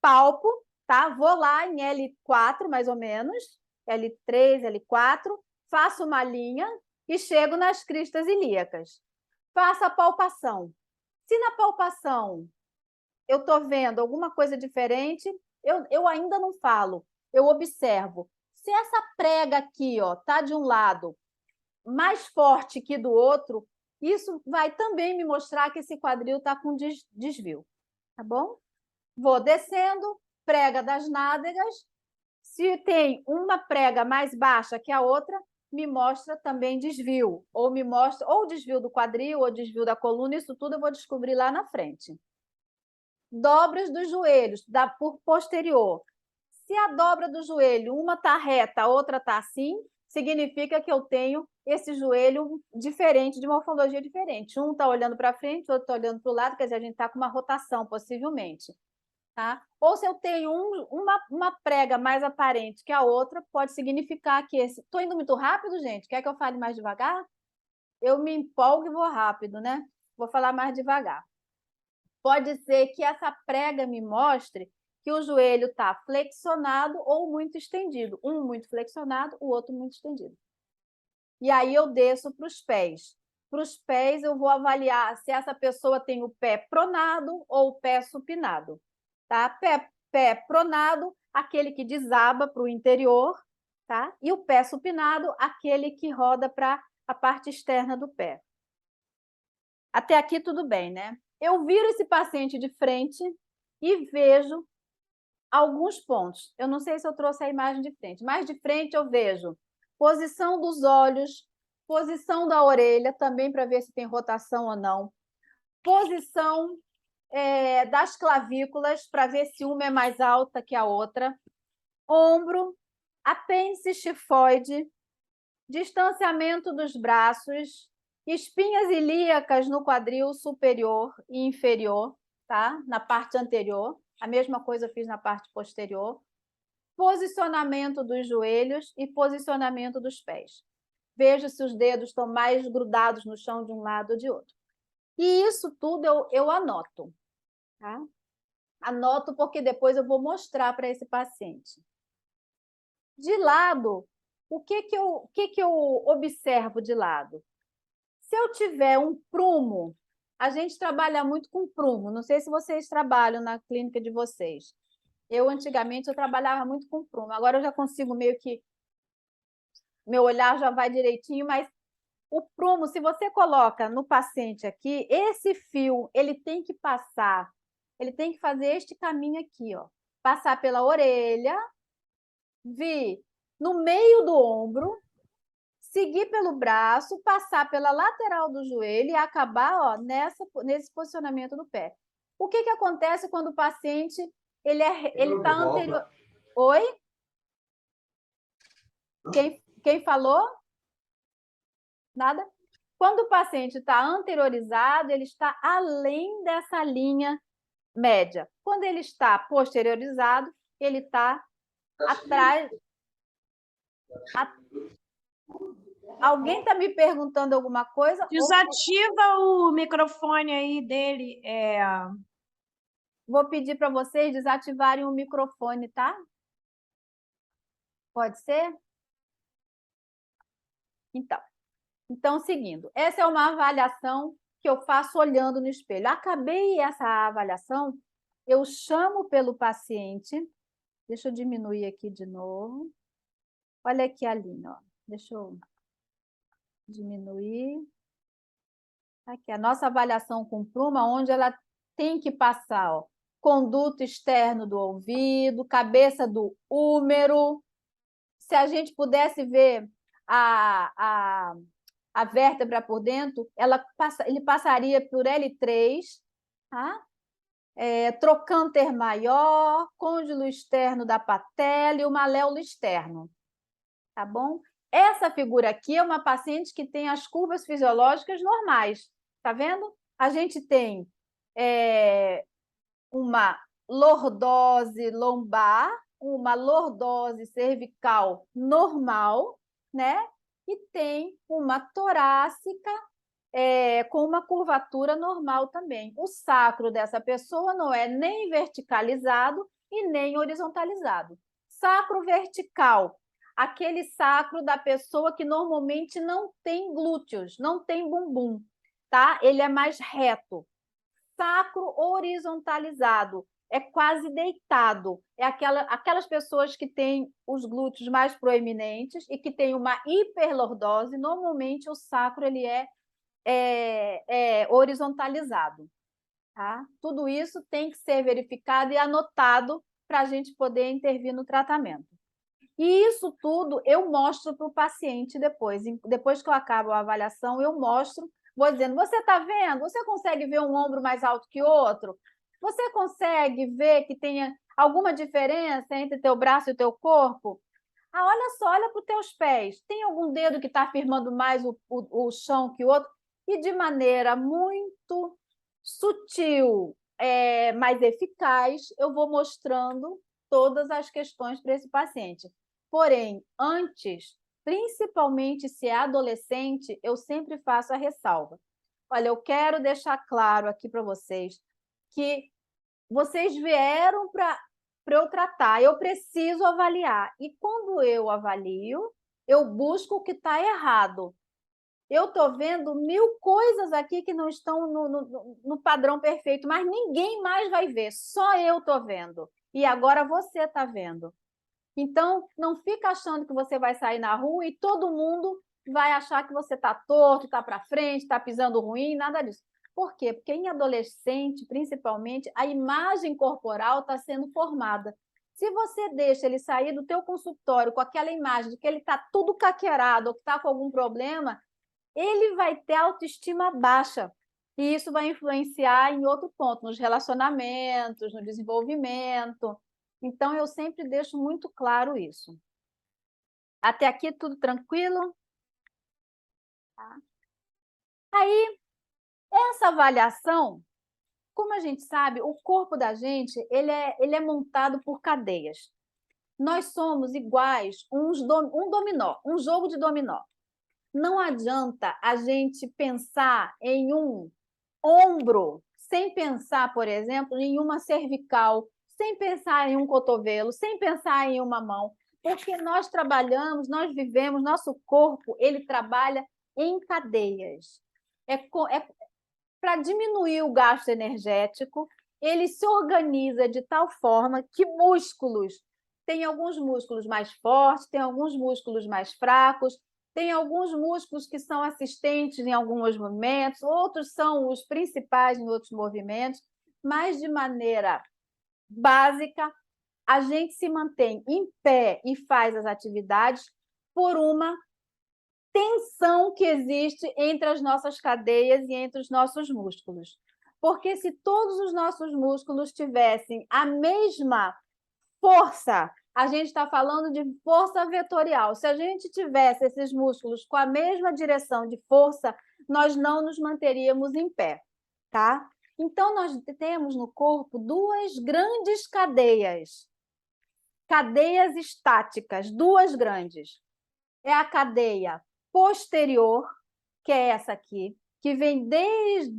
A: Palpo, tá? Vou lá em L4, mais ou menos, L3, L4, faço uma linha e chego nas cristas ilíacas. Faço a palpação. Se na palpação eu estou vendo alguma coisa diferente, eu ainda não falo, eu observo. Se essa prega aqui está de um lado mais forte que do outro, isso vai também me mostrar que esse quadril está com desvio. Tá bom? Vou descendo, prega das nádegas. Se tem uma prega mais baixa que a outra, me mostra também desvio. Ou me mostra ou desvio do quadril, ou desvio da coluna, isso tudo eu vou descobrir lá na frente. Dobras dos joelhos, por posterior. Se a dobra do joelho, uma está reta, a outra está assim, significa que eu tenho esse joelho diferente, de morfologia diferente. Um está olhando para frente, o outro está olhando para o lado, quer dizer, a gente está com uma rotação, possivelmente. Tá? Ou se eu tenho uma prega mais aparente que a outra, pode significar que esse... Estou indo muito rápido, gente? Quer que eu fale mais devagar? Eu me empolgo e vou rápido, né? Vou falar mais devagar. Pode ser que essa prega me mostre que o joelho está flexionado ou muito estendido. Um muito flexionado, o outro muito estendido. E aí eu desço para os pés. para os pés, eu vou avaliar se essa pessoa tem o pé pronado ou o pé supinado. Tá? Pé pronado, aquele que desaba para o interior, tá? E o pé supinado, aquele que roda para a parte externa do pé. Até aqui tudo bem, né? Eu viro esse paciente de frente e vejo alguns pontos. Eu não sei se eu trouxe a imagem de frente, mas de frente eu vejo posição dos olhos, posição da orelha, também para ver se tem rotação ou não, posição das clavículas, para ver se uma é mais alta que a outra, ombro, apêndice tifoide, distanciamento dos braços, espinhas ilíacas no quadril superior e inferior, tá? Na parte anterior. A mesma coisa eu fiz na parte posterior. Posicionamento dos joelhos e posicionamento dos pés. Vejo se os dedos estão mais grudados no chão de um lado ou de outro. E isso tudo eu anoto. Tá? Anoto porque depois eu vou mostrar para esse paciente. De lado, o que eu observo de lado? Se eu tiver um prumo, a gente trabalha muito com prumo. Não sei se vocês trabalham na clínica de vocês. Antigamente, eu trabalhava muito com prumo. Agora eu já consigo meio que... Meu olhar já vai direitinho, mas o prumo, se você coloca no paciente aqui, esse fio, ele tem que passar, ele tem que fazer este caminho aqui, ó. Passar pela orelha, vir no meio do ombro, seguir pelo braço, passar pela lateral do joelho e acabar, ó, nesse posicionamento do pé. O que acontece quando o paciente ele está anterior... Oi? Quem falou? Nada? Quando o paciente está anteriorizado, ele está além dessa linha média. Quando ele está posteriorizado, ele está atrás. Alguém está me perguntando alguma coisa?
C: Desativa o microfone aí dele.
A: Vou pedir para vocês desativarem o microfone, tá? Pode ser? Então, seguindo. Essa é uma avaliação que eu faço olhando no espelho. Acabei essa avaliação, eu chamo pelo paciente. Deixa eu diminuir aqui de novo. Olha aqui a linha, ó. Deixa eu diminuir. Aqui, a nossa avaliação com pluma, onde ela tem que passar, ó, conduto externo do ouvido, cabeça do úmero. Se a gente pudesse ver a vértebra por dentro, ele passaria por L3, tá? Trocânter maior, côndilo externo da patela e o maléolo externo. Tá bom? Essa figura aqui é uma paciente que tem as curvas fisiológicas normais. Tá vendo? A gente tem uma lordose lombar, uma lordose cervical normal, né? E tem uma torácica com uma curvatura normal também. O sacro dessa pessoa não é nem verticalizado e nem horizontalizado. Sacro vertical, aquele sacro da pessoa que normalmente não tem glúteos, não tem bumbum, tá? Ele é mais reto. Sacro horizontalizado, é quase deitado. É aquelas pessoas que têm os glúteos mais proeminentes e que têm uma hiperlordose, normalmente o sacro ele é horizontalizado. Tá? Tudo isso tem que ser verificado e anotado para a gente poder intervir no tratamento. E isso tudo eu mostro para o paciente depois. Depois que eu acabo a avaliação, eu mostro, vou dizendo, você está vendo? Você consegue ver um ombro mais alto que outro? Você consegue ver que tenha alguma diferença entre teu braço e teu corpo? Ah, olha só, olha para os teus pés. Tem algum dedo que está firmando mais o chão que o outro? E de maneira muito sutil, mas eficaz, eu vou mostrando todas as questões para esse paciente. Porém, antes, principalmente se é adolescente, eu sempre faço a ressalva. Olha, eu quero deixar claro aqui para vocês que vocês vieram para eu tratar, eu preciso avaliar. E quando eu avalio, eu busco o que está errado. Eu estou vendo 1000 coisas aqui que não estão no padrão perfeito, mas ninguém mais vai ver, só eu estou vendo. E agora você está vendo. Então, não fica achando que você vai sair na rua e todo mundo vai achar que você está torto, está para frente, está pisando ruim, nada disso. Por quê? Porque em adolescente, principalmente, a imagem corporal está sendo formada. Se você deixa ele sair do teu consultório com aquela imagem de que ele está tudo caquerado ou que está com algum problema, ele vai ter autoestima baixa. E isso vai influenciar em outro ponto, nos relacionamentos, no desenvolvimento. Então, eu sempre deixo muito claro isso. Até aqui, tudo tranquilo? Tá. Aí, essa avaliação, como a gente sabe, o corpo da gente ele é montado por cadeias. Nós somos iguais um dominó, um jogo de dominó. Não adianta a gente pensar em um ombro sem pensar, por exemplo, em uma cervical, sem pensar em um cotovelo, sem pensar em uma mão, porque nós trabalhamos, nós vivemos, nosso corpo, ele trabalha em cadeias. Para diminuir o gasto energético, ele se organiza de tal forma que músculos, tem alguns músculos mais fortes, tem alguns músculos mais fracos, tem alguns músculos que são assistentes em alguns movimentos, outros são os principais em outros movimentos, mas de maneira básica, a gente se mantém em pé e faz as atividades por uma tensão que existe entre as nossas cadeias e entre os nossos músculos. Porque se todos os nossos músculos tivessem a mesma força, a gente está falando de força vetorial. Se a gente tivesse esses músculos com a mesma direção de força, nós não nos manteríamos em pé, tá? Então, nós temos no corpo 2 grandes cadeias estáticas, 2 grandes. É a cadeia posterior, que é essa aqui, que vem desde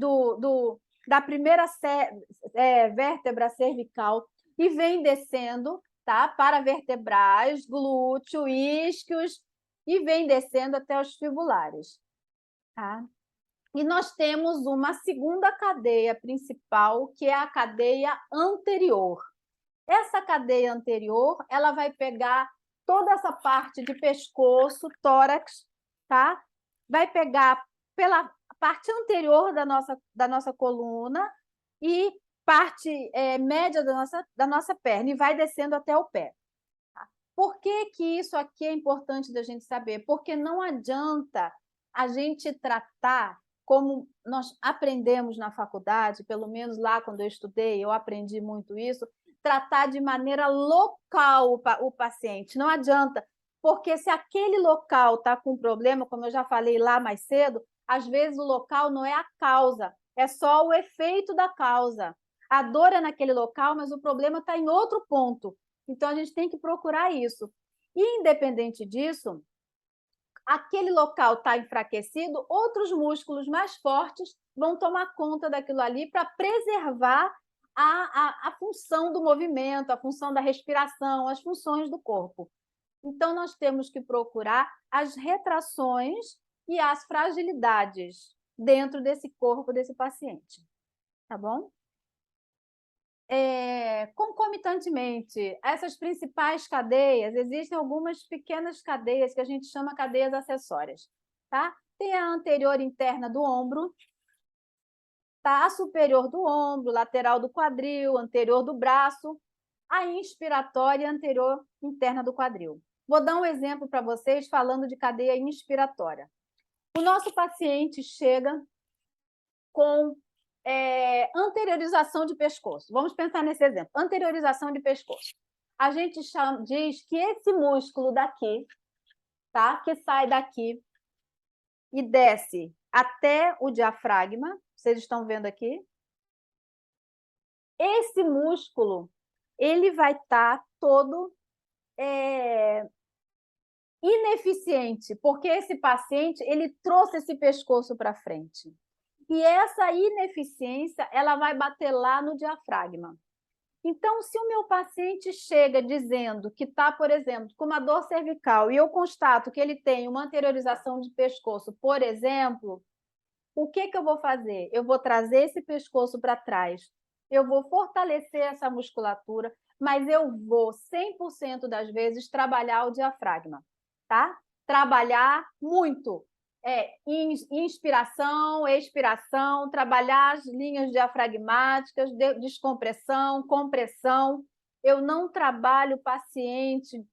A: da primeira vértebra cervical e vem descendo, tá? Paravertebrais, glúteo, isquios, e vem descendo até os fibulares. Tá? E nós temos uma segunda cadeia principal, que é a cadeia anterior. Essa cadeia anterior, ela vai pegar toda essa parte de pescoço, tórax, tá? Vai pegar pela parte anterior da nossa coluna e parte média da nossa perna e vai descendo até o pé. Tá? Por que que isso aqui é importante da gente saber? Porque não adianta a gente tratar como nós aprendemos na faculdade, pelo menos lá quando eu estudei, eu aprendi muito isso, tratar de maneira local o paciente. Não adianta, porque se aquele local está com problema, como eu já falei lá mais cedo, às vezes o local não é a causa, é só o efeito da causa. A dor é naquele local, mas o problema está em outro ponto. Então, a gente tem que procurar isso. E, independente disso, aquele local está enfraquecido, outros músculos mais fortes vão tomar conta daquilo ali para preservar a função do movimento, a função da respiração, as funções do corpo. Então, nós temos que procurar as retrações e as fragilidades dentro desse corpo desse paciente. Tá bom? Concomitantemente, essas principais cadeias, existem algumas pequenas cadeias que a gente chama cadeias acessórias. Tá? Tem a anterior interna do ombro, tá? A superior do ombro, lateral do quadril, anterior do braço, a inspiratória e anterior interna do quadril. Vou dar um exemplo para vocês falando de cadeia inspiratória. O nosso paciente chega com anteriorização de pescoço. Vamos pensar nesse exemplo. Anteriorização de pescoço. A gente diz que esse músculo daqui, tá? Que sai daqui e desce até o diafragma, vocês estão vendo aqui? Esse músculo, ele vai estar todo ineficiente, porque esse paciente, ele trouxe esse pescoço para frente. E essa ineficiência, ela vai bater lá no diafragma. Então, se o meu paciente chega dizendo que está, por exemplo, com uma dor cervical e eu constato que ele tem uma anteriorização de pescoço, por exemplo, o que eu vou fazer? Eu vou trazer esse pescoço para trás, eu vou fortalecer essa musculatura, mas eu vou, 100% das vezes, trabalhar o diafragma, tá? Trabalhar muito. Inspiração, expiração, trabalhar as linhas diafragmáticas, descompressão, compressão. Eu não trabalho o paciente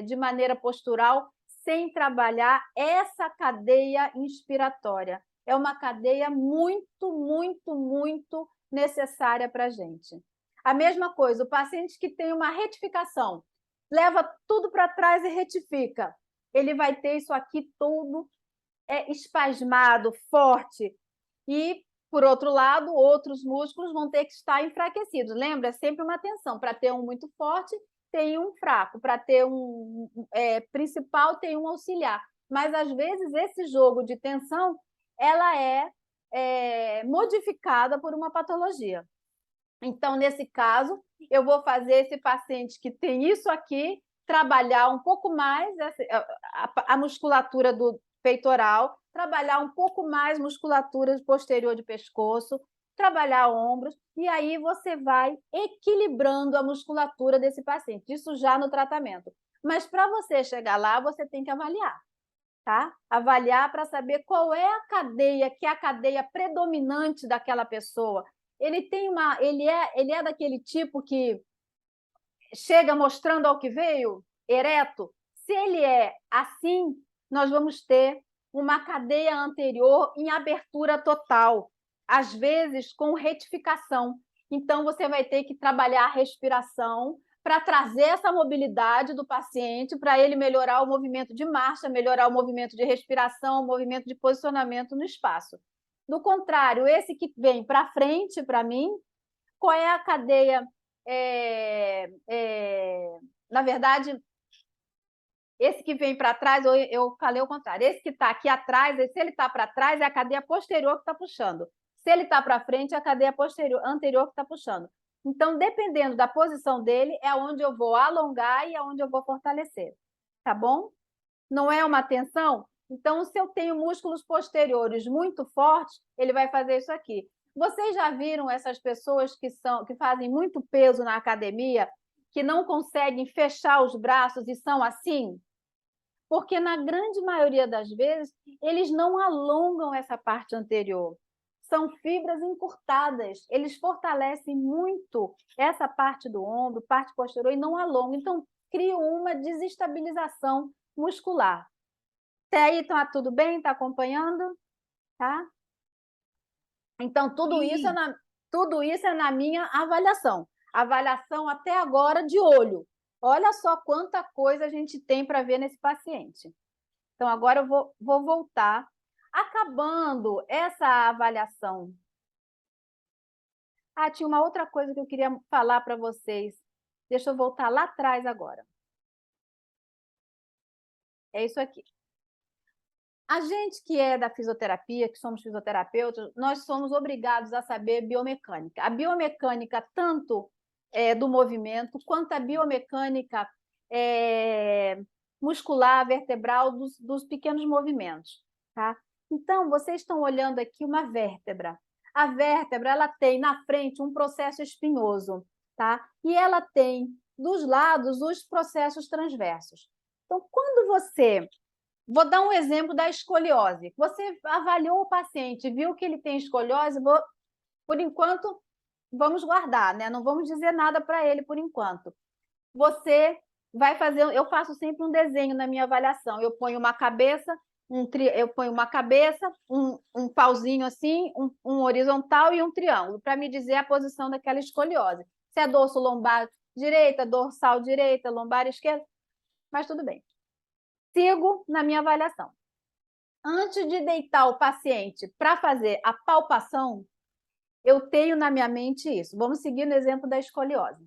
A: de maneira postural sem trabalhar essa cadeia inspiratória. É uma cadeia muito, muito, muito necessária para a gente. A mesma coisa, o paciente que tem uma retificação, leva tudo para trás e retifica. Ele vai ter isso aqui tudo espasmado, forte. E, por outro lado, outros músculos vão ter que estar enfraquecidos. Lembra? É sempre uma tensão. Para ter um muito forte, tem um fraco. Para ter um principal, tem um auxiliar. Mas, às vezes, esse jogo de tensão ela é modificada por uma patologia. Então, nesse caso, eu vou fazer esse paciente que tem isso aqui, trabalhar um pouco mais a musculatura do peitoral, trabalhar um pouco mais musculatura posterior de pescoço, trabalhar ombros, e aí você vai equilibrando a musculatura desse paciente, isso já no tratamento. Mas para você chegar lá, você tem que avaliar. Tá? Avaliar para saber qual é a cadeia que é a cadeia predominante daquela pessoa. Ele é daquele tipo que chega mostrando ao que veio, ereto. Se ele é assim, nós vamos ter uma cadeia anterior em abertura total, às vezes com retificação. Então, você vai ter que trabalhar a respiração para trazer essa mobilidade do paciente, para ele melhorar o movimento de marcha, melhorar o movimento de respiração, o movimento de posicionamento no espaço. Do contrário, esse que vem para frente, para mim, qual é a cadeia? Na verdade, esse que vem para trás, eu falei o contrário, esse que está aqui atrás, se ele está para trás, é a cadeia posterior que está puxando. Se ele está para frente, é a cadeia anterior que está puxando. Então, dependendo da posição dele, é onde eu vou alongar e é onde eu vou fortalecer. Tá bom? Não é uma tensão? Então, se eu tenho músculos posteriores muito fortes, ele vai fazer isso aqui. Vocês já viram essas pessoas que fazem muito peso na academia, que não conseguem fechar os braços e são assim? Porque, na grande maioria das vezes, eles não alongam essa parte anterior. São fibras encurtadas. Eles fortalecem muito essa parte do ombro, parte posterior, e não alongam. Então, criam uma desestabilização muscular. Até aí está tudo bem? Está acompanhando? Tá? Então, tudo isso é na minha avaliação. Avaliação até agora de olho. Olha só quanta coisa a gente tem para ver nesse paciente. Então, agora eu vou voltar. Acabando essa avaliação. Tinha uma outra coisa que eu queria falar para vocês. Deixa eu voltar lá atrás agora. É isso aqui. A gente que é da fisioterapia, que somos fisioterapeutas, nós somos obrigados a saber biomecânica. A biomecânica tanto do movimento, quanto a biomecânica muscular, vertebral, dos pequenos movimentos. Tá? Então, vocês estão olhando aqui uma vértebra. A vértebra ela tem na frente um processo espinhoso, tá? E ela tem dos lados os processos transversos. Então, quando você... Vou dar um exemplo da escoliose. Você avaliou o paciente, viu que ele tem escoliose, por enquanto, vamos guardar, né? Não vamos dizer nada para ele por enquanto. Você vai fazer... Eu faço sempre um desenho na minha avaliação. Eu ponho uma cabeça, um pauzinho assim, um horizontal e um triângulo, para me dizer a posição daquela escoliose. Se é dorso lombar direita, dorsal direita, lombar esquerda, mas tudo bem. Sigo na minha avaliação. Antes de deitar o paciente para fazer a palpação, eu tenho na minha mente isso. Vamos seguir no exemplo da escoliose.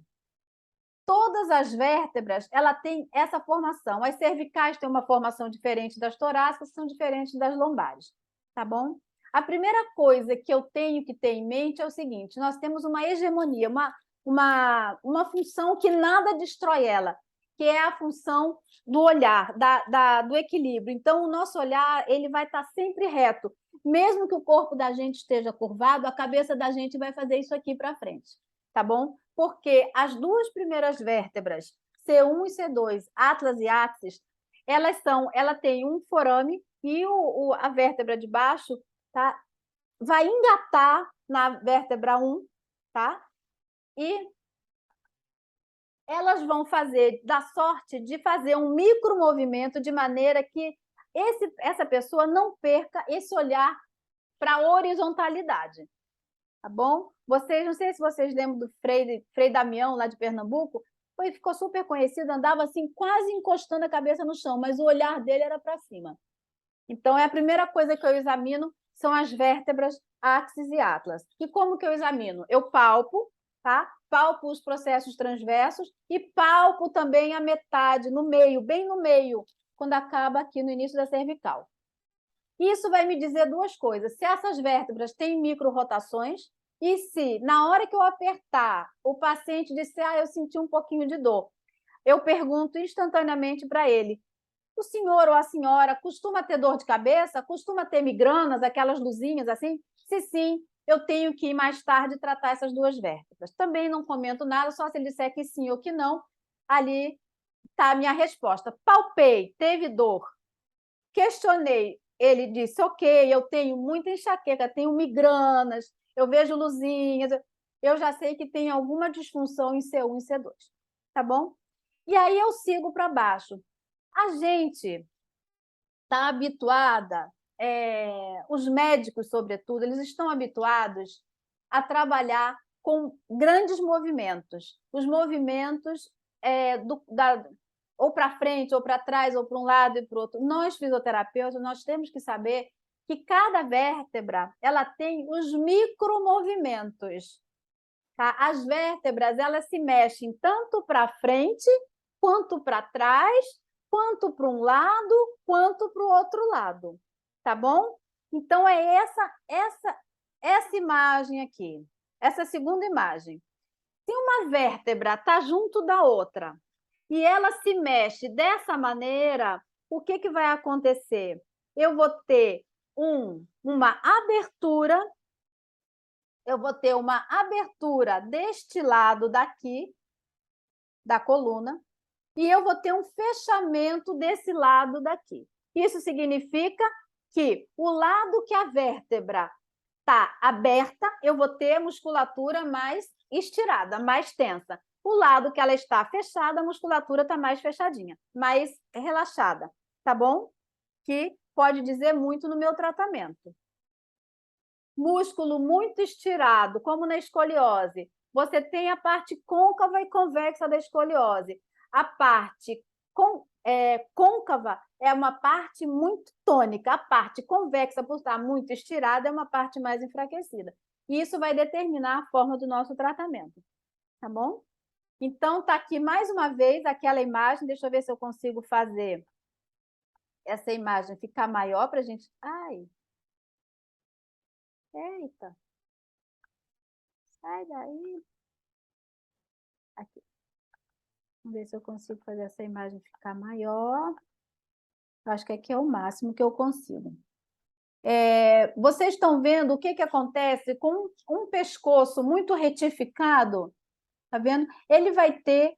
A: Todas as vértebras, ela tem essa formação. As cervicais têm uma formação diferente das torácicas, são diferentes das lombares, tá bom? A primeira coisa que eu tenho que ter em mente é o seguinte: nós temos uma hegemonia, uma função que nada destrói ela, que é a função do olhar, do equilíbrio. Então, o nosso olhar ele vai estar sempre reto. Mesmo que o corpo da gente esteja curvado, a cabeça da gente vai fazer isso aqui para frente, tá bom? Porque as duas primeiras vértebras, C1 e C2, atlas e axis, ela tem um forame e a vértebra de baixo, tá? Vai engatar na vértebra 1, tá? E elas vão dar sorte de fazer um micromovimento de maneira que essa pessoa não perca esse olhar para a horizontalidade, tá bom? Não sei se vocês lembram do Frei Damião, lá de Pernambuco, ficou super conhecido, andava assim, quase encostando a cabeça no chão, mas o olhar dele era para cima. Então, a primeira coisa que eu examino são as vértebras axis e atlas. E como que eu examino? Eu palpo, tá? Palpo os processos transversos e palpo também a metade, no meio, bem no meio, quando acaba aqui no início da cervical. Isso vai me dizer duas coisas: se essas vértebras têm micro-rotações e se, na hora que eu apertar, o paciente disser, eu senti um pouquinho de dor, eu pergunto instantaneamente para ele: o senhor ou a senhora costuma ter dor de cabeça? Costuma ter migranas, aquelas luzinhas assim? Se sim, eu tenho que ir mais tarde tratar essas duas vértebras. Também não comento nada, só se ele disser que sim ou que não, ali está a minha resposta. Palpei, teve dor. Questionei, ele disse, ok, eu tenho muita enxaqueca, tenho migranas, eu vejo luzinhas, eu já sei que tem alguma disfunção em C1 e C2, tá bom? E aí eu sigo para baixo. A gente está habituada, os médicos, sobretudo, eles estão habituados a trabalhar com grandes movimentos. Os movimentos ou para frente, ou para trás, ou para um lado e para o outro. Nós, fisioterapeutas, nós temos que saber que cada vértebra ela tem os micromovimentos. Tá? As vértebras elas se mexem tanto para frente, quanto para trás, quanto para um lado, quanto para o outro lado. Tá bom? Então, é essa imagem aqui, essa segunda imagem. Se uma vértebra está junto da outra e ela se mexe dessa maneira, o que vai acontecer? Eu vou ter uma abertura, deste lado daqui, da coluna, e eu vou ter um fechamento desse lado daqui. Isso significa que o lado que a vértebra está aberta, eu vou ter a musculatura mais estirada, mais tensa. O lado que ela está fechada, a musculatura está mais fechadinha, mais relaxada, tá bom? Que pode dizer muito no meu tratamento. Músculo muito estirado, como na escoliose. Você tem a parte côncava e convexa da escoliose. A parte côncava é uma parte muito tônica. A parte convexa, por estar muito estirada, é uma parte mais enfraquecida. E isso vai determinar a forma do nosso tratamento. Tá bom? Então, tá aqui mais uma vez aquela imagem. Deixa eu ver se eu consigo fazer essa imagem ficar maior para a gente... Ai! Eita! Sai daí! Aqui. Vamos ver se eu consigo fazer essa imagem ficar maior. Acho que aqui é o máximo que eu consigo. Vocês estão vendo o que acontece com um pescoço muito retificado? Tá vendo? Ele vai ter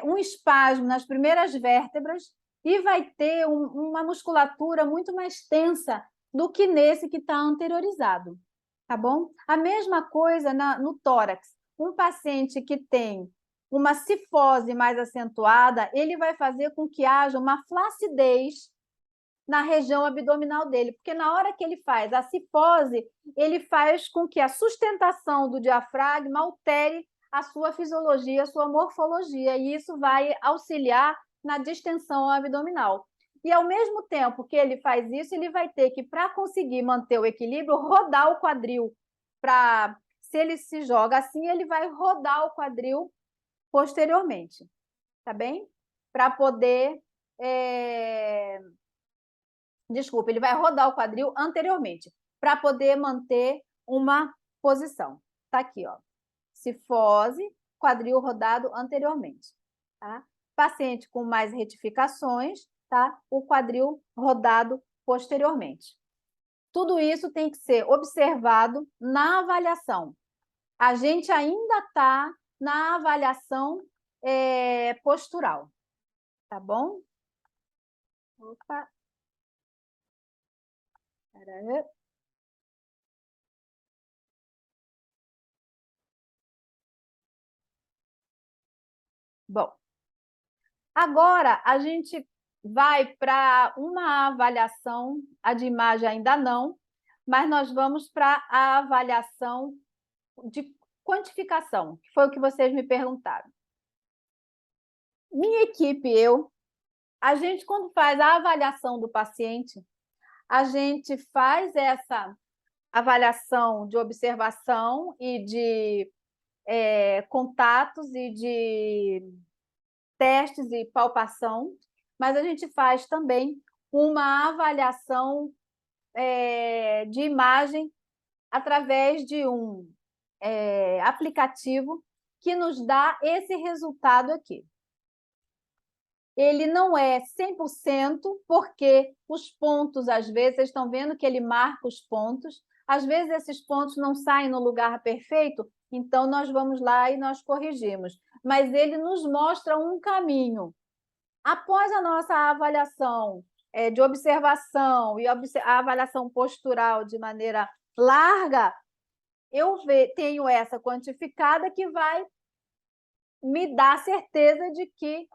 A: um espasmo nas primeiras vértebras e vai ter uma musculatura muito mais tensa do que nesse que está anteriorizado. Tá bom? A mesma coisa no tórax. Um paciente que tem uma cifose mais acentuada, ele vai fazer com que haja uma flacidez na região abdominal dele, porque na hora que ele faz a cifose, ele faz com que a sustentação do diafragma altere a sua fisiologia, a sua morfologia, e isso vai auxiliar na distensão abdominal. E, ao mesmo tempo que ele faz isso, ele vai ter que, para conseguir manter o equilíbrio, rodar o quadril. Se ele se joga assim, ele vai rodar o quadril posteriormente, tá bem? Para poder... Desculpa, ele vai rodar o quadril anteriormente, para poder manter uma posição. Tá aqui, ó. Cifose, quadril rodado anteriormente, tá? Paciente com mais retificações, tá? O quadril rodado posteriormente. Tudo isso tem que ser observado na avaliação. A gente ainda está na avaliação postural, tá bom? Opa. Peraí. Bom, agora a gente vai para uma avaliação, a de imagem ainda não, mas nós vamos para a avaliação de quantificação, que foi o que vocês me perguntaram. Minha equipe e eu, a gente, quando faz a avaliação do paciente, a gente faz essa avaliação de observação e de contatos e de testes e palpação, mas a gente faz também uma avaliação de imagem através de um aplicativo que nos dá esse resultado aqui. Ele não é 100%, porque os pontos, às vezes, vocês estão vendo que ele marca os pontos, às vezes esses pontos não saem no lugar perfeito, então nós vamos lá e nós corrigimos. Mas ele nos mostra um caminho. Após a nossa avaliação de observação e a avaliação postural de maneira larga, eu tenho essa quantificada que vai me dar certeza de que,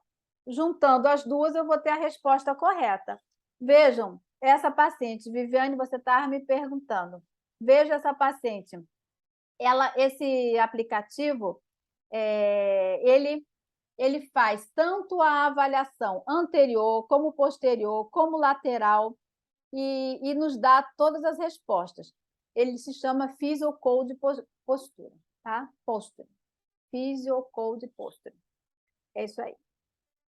A: juntando as duas, eu vou ter a resposta correta. Vejam, essa paciente, Viviane, você estava me perguntando. Veja essa paciente. Esse aplicativo, ele faz tanto a avaliação anterior, como posterior, como lateral, e nos dá todas as respostas. Ele se chama Physiocode Postura, tá? Posture. Physiocode Posture. É isso aí.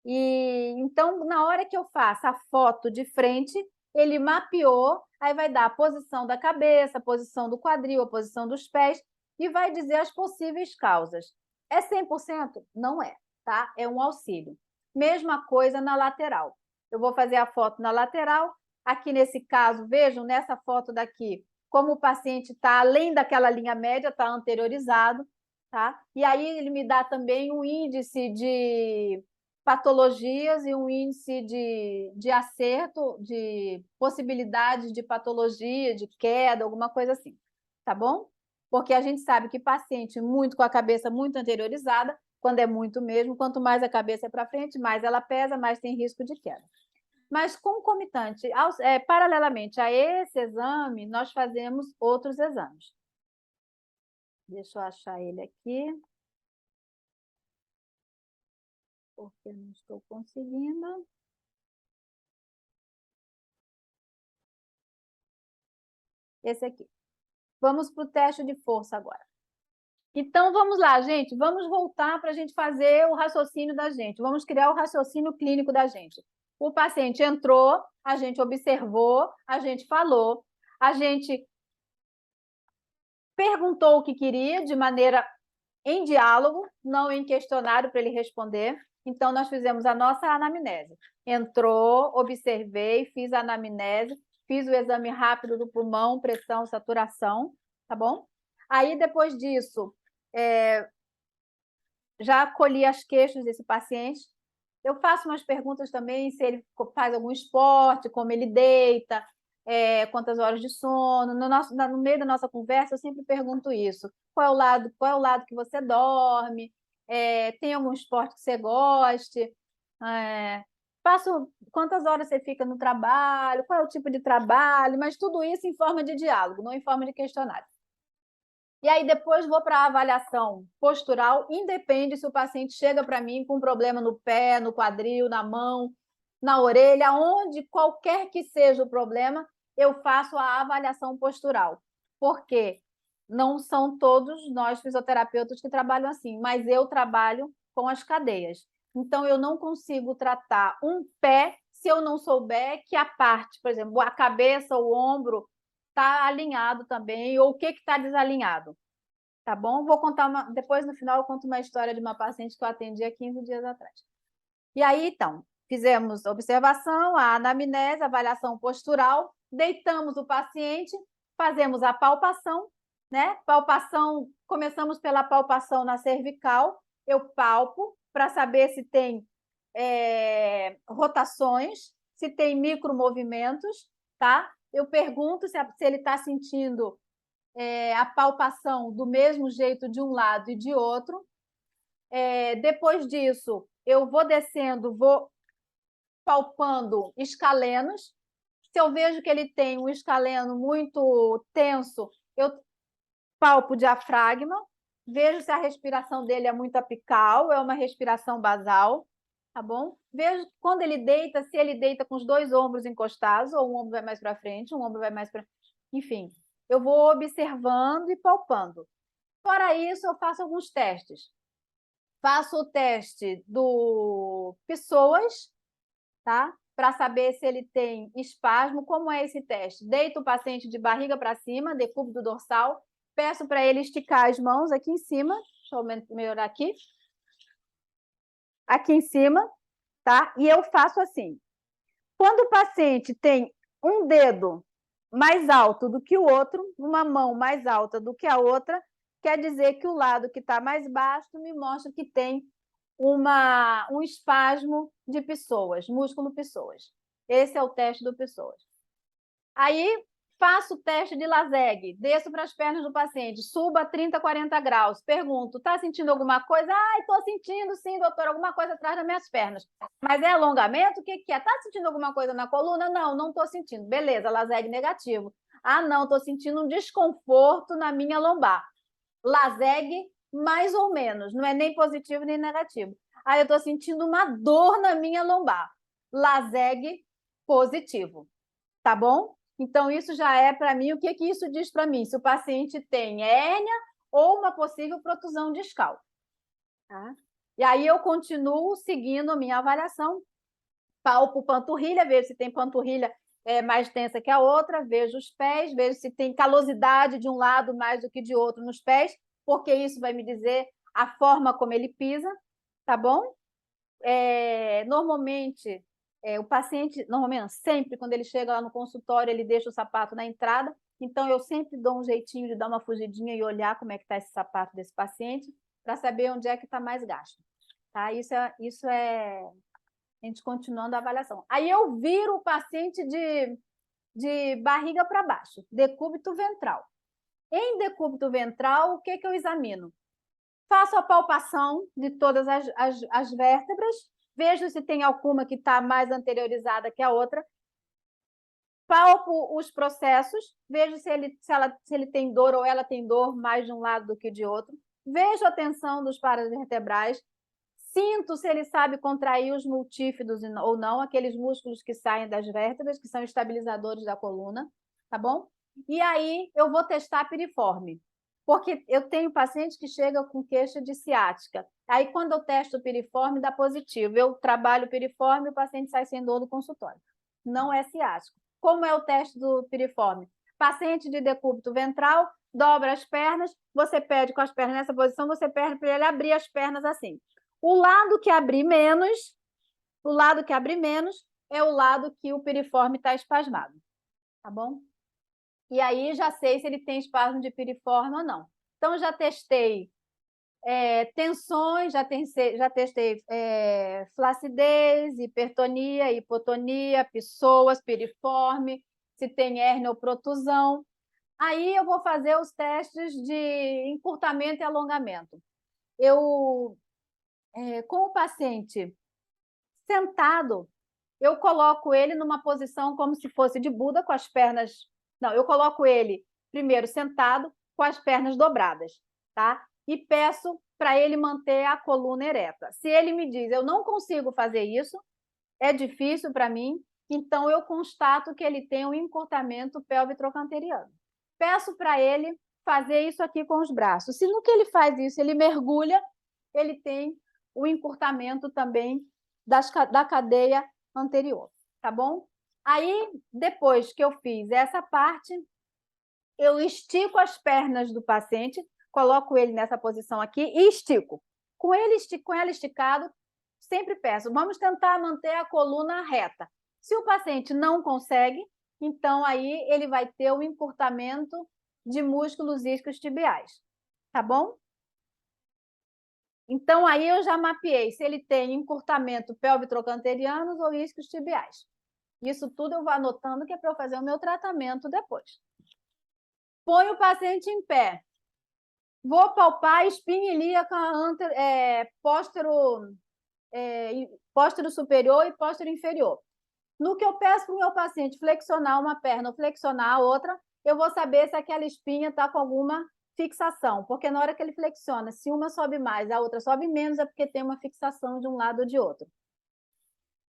A: E então, na hora que eu faço a foto de frente, ele mapeou, aí vai dar a posição da cabeça, a posição do quadril, a posição dos pés, e vai dizer as possíveis causas. É 100%? Não é, tá? É um auxílio. Mesma coisa na lateral. Eu vou fazer a foto na lateral. Aqui nesse caso, vejam, nessa foto daqui, como o paciente está além daquela linha média, está anteriorizado, tá? E aí ele me dá também um índice de patologias e um índice de acerto, de possibilidades de patologia, de queda, alguma coisa assim, tá bom? Porque a gente sabe que paciente muito com a cabeça muito anteriorizada, quando é muito mesmo, quanto mais a cabeça é para frente, mais ela pesa, mais tem risco de queda. Mas concomitante, paralelamente a esse exame, nós fazemos outros exames. Deixa eu achar ele aqui. Porque não estou conseguindo. Esse aqui. Vamos para o teste de força agora. Então, vamos lá, gente. Vamos voltar para a gente fazer o raciocínio da gente. Vamos criar o raciocínio clínico da gente. O paciente entrou, a gente observou, a gente falou, a gente perguntou o que queria de maneira em diálogo, não em questionário para ele responder. Então, nós fizemos a nossa anamnese. Entrou, observei, fiz a anamnese, fiz o exame rápido do pulmão, pressão, saturação, tá bom? Aí, depois disso, já colhi as queixas desse paciente. Eu faço umas perguntas também, se ele faz algum esporte, como ele deita, quantas horas de sono. No meio da nossa conversa, eu sempre pergunto isso. Qual é o lado que você dorme? Tem algum esporte que você goste? Quantas horas você fica no trabalho? Qual é o tipo de trabalho? Mas tudo isso em forma de diálogo, não em forma de questionário. E aí depois vou para a avaliação postural, independe se o paciente chega para mim com um problema no pé, no quadril, na mão, na orelha, onde qualquer que seja o problema, eu faço a avaliação postural. Porque não são todos nós fisioterapeutas que trabalham assim, mas eu trabalho com as cadeias. Então, eu não consigo tratar um pé se eu não souber que a parte, por exemplo, a cabeça, o ombro, está alinhado também, ou o que está desalinhado. tá bom? Vou contar depois, no final, eu conto uma história de uma paciente que eu atendi há 15 dias atrás. E aí, então, fizemos observação, a anamnese, avaliação postural, deitamos o paciente, fazemos a palpação, né? Palpação, começamos pela palpação na cervical, eu palpo para saber se tem rotações, se tem micromovimentos, tá? Eu pergunto se ele está sentindo a palpação do mesmo jeito de um lado e de outro. Depois disso, eu vou descendo, vou palpando escalenos. Se eu vejo que ele tem um escaleno muito tenso, eu palpo o diafragma, vejo se a respiração dele é muito apical, é uma respiração basal, tá bom? Vejo quando ele deita, se ele deita com os dois ombros encostados, ou um ombro vai mais para frente, um ombro vai mais para... Enfim, eu vou observando e palpando. Fora isso, eu faço alguns testes. Faço o teste do Pessoas, tá? Para saber se ele tem espasmo. Como é esse teste? Deito o paciente de barriga para cima, decúbito dorsal, peço para ele esticar as mãos aqui em cima. Deixa eu melhorar aqui. Aqui em cima, tá? E eu faço assim. Quando o paciente tem um dedo mais alto do que o outro, uma mão mais alta do que a outra, quer dizer que o lado que está mais baixo me mostra que tem um espasmo de Pessoas, músculo Pessoas. Esse é o teste do Pessoas. Aí, faço o teste de Laseg, desço para as pernas do paciente, subo a 30, 40 graus, pergunto, está sentindo alguma coisa? Estou sentindo, sim, doutor, alguma coisa atrás das minhas pernas. Mas é alongamento? O que é? Está sentindo alguma coisa na coluna? Não estou sentindo. Beleza, Laseg negativo. Não, estou sentindo um desconforto na minha lombar. Laseg, mais ou menos, não é nem positivo nem negativo. Eu estou sentindo uma dor na minha lombar. Laseg positivo, tá bom? Então, isso já é para mim, o que isso diz para mim? Se o paciente tem hérnia ou uma possível protusão discal. Tá? E aí eu continuo seguindo a minha avaliação, palpo panturrilha, vejo se tem panturrilha mais tensa que a outra, vejo os pés, vejo se tem calosidade de um lado mais do que de outro nos pés, porque isso vai me dizer a forma como ele pisa, tá bom? Normalmente, o paciente, normalmente, sempre, quando ele chega lá no consultório, ele deixa o sapato na entrada, então eu sempre dou um jeitinho de dar uma fugidinha e olhar como é que está esse sapato desse paciente, para saber onde é que está mais gasto. Tá? Isso é a gente continuando a avaliação. Aí eu viro o paciente de barriga para baixo, decúbito ventral. Em decúbito ventral, o que eu examino? Faço a palpação de todas as vértebras, vejo se tem alguma que está mais anteriorizada que a outra, palpo os processos, vejo se ele tem dor ou ela tem dor mais de um lado do que de outro, vejo a tensão dos paravertebrais, sinto se ele sabe contrair os multífidos ou não, aqueles músculos que saem das vértebras, que são estabilizadores da coluna, tá bom? E aí eu vou testar a piriforme, porque eu tenho paciente que chega com queixa de ciática. Aí, quando eu testo o piriforme, dá positivo. Eu trabalho o piriforme e o paciente sai sem dor do consultório. Não é ciático. Como é o teste do piriforme? Paciente de decúbito ventral, dobra as pernas, você pede com as pernas nessa posição, você pede para ele abrir as pernas assim. O lado que abrir menos é o lado que o piriforme está espasmado, tá bom? E aí já sei se ele tem espasmo de piriforme ou não. Então, já testei tensões, já testei flacidez, hipertonia, hipotonia, Pessoas, piriforme, se tem hérnia ou protusão. Aí eu vou fazer os testes de encurtamento e alongamento. Com o paciente sentado, eu coloco ele numa posição como se fosse de Buda, com as pernas... Não, eu coloco ele primeiro sentado, com as pernas dobradas, tá? E peço para ele manter a coluna ereta. Se ele me diz, eu não consigo fazer isso, é difícil para mim, então eu constato que ele tem um encurtamento pélvico-trochanteriano. Peço para ele fazer isso aqui com os braços. Se no que ele faz isso, ele mergulha, ele tem o encurtamento também da cadeia anterior, tá bom? Aí, depois que eu fiz essa parte, eu estico as pernas do paciente, coloco ele nessa posição aqui e estico. Com ela esticado, sempre peço, vamos tentar manter a coluna reta. Se o paciente não consegue, então aí ele vai ter o encurtamento de músculos isquiotibiais, tá bom? Então, aí eu já mapeei se ele tem encurtamento pélvico-trochanterianos ou isquiotibiais. Isso tudo eu vou anotando, que é para eu fazer o meu tratamento depois. Põe o paciente em pé. Vou palpar a espinha ilíaca póstero superior e póstero inferior. No que eu peço para o meu paciente flexionar uma perna ou flexionar a outra, eu vou saber se aquela espinha está com alguma fixação, porque na hora que ele flexiona, se uma sobe mais, a outra sobe menos, é porque tem uma fixação de um lado ou de outro.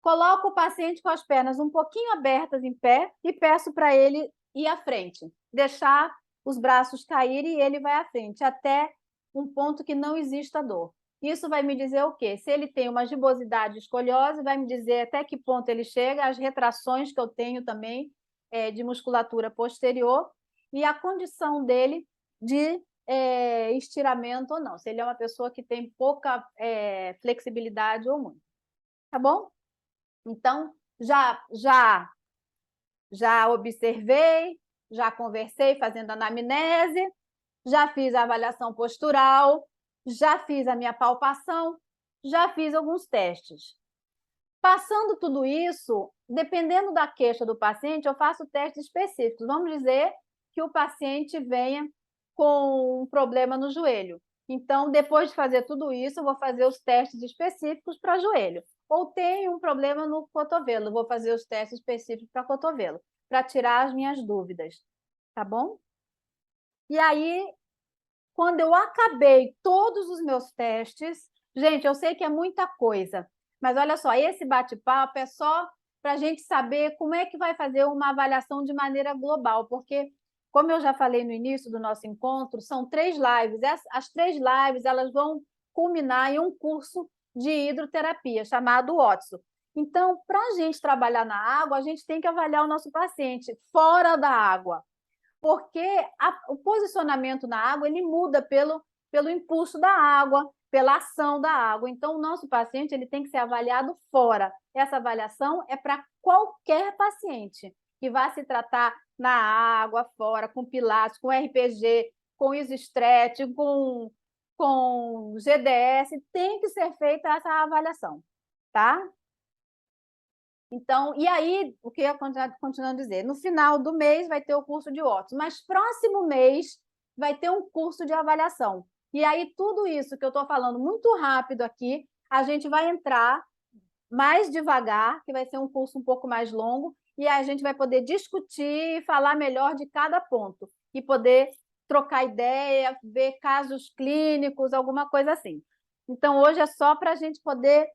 A: Coloco o paciente com as pernas um pouquinho abertas em pé e peço para ele ir à frente, deixar os braços caírem e ele vai à frente, até um ponto que não exista dor. Isso vai me dizer o quê? Se ele tem uma gibosidade escoliose, vai me dizer até que ponto ele chega, as retrações que eu tenho também de musculatura posterior e a condição dele de estiramento ou não, se ele é uma pessoa que tem pouca flexibilidade ou muito. Tá bom? Então, já observei, já conversei fazendo anamnese, já fiz a avaliação postural, já fiz a minha palpação, já fiz alguns testes. Passando tudo isso, dependendo da queixa do paciente, eu faço testes específicos. Vamos dizer que o paciente venha com um problema no joelho. Então, depois de fazer tudo isso, eu vou fazer os testes específicos para joelho. Ou tem um problema no cotovelo, vou fazer os testes específicos para cotovelo, para tirar as minhas dúvidas, tá bom? E aí, quando eu acabei todos os meus testes, gente, eu sei que é muita coisa, mas olha só, esse bate-papo é só para a gente saber como é que vai fazer uma avaliação de maneira global, porque, como eu já falei no início do nosso encontro, são 3 lives. As 3 lives elas vão culminar em um curso de hidroterapia, chamado OTSO. Então, para a gente trabalhar na água, a gente tem que avaliar o nosso paciente fora da água, porque o posicionamento na água ele muda pelo impulso da água, pela ação da água. Então, o nosso paciente ele tem que ser avaliado fora. Essa avaliação é para qualquer paciente que vá se tratar na água, fora, com pilates, com RPG, com isostretch, com GDS, tem que ser feita essa avaliação, tá? Então, e aí, o que eu continuando a dizer? No final do mês vai ter o curso de OTSO, mas próximo mês vai ter um curso de avaliação. E aí, tudo isso que eu estou falando muito rápido aqui, a gente vai entrar mais devagar, que vai ser um curso um pouco mais longo, e a gente vai poder discutir e falar melhor de cada ponto, e poder trocar ideia, ver casos clínicos, alguma coisa assim. Então, hoje é só para a gente poder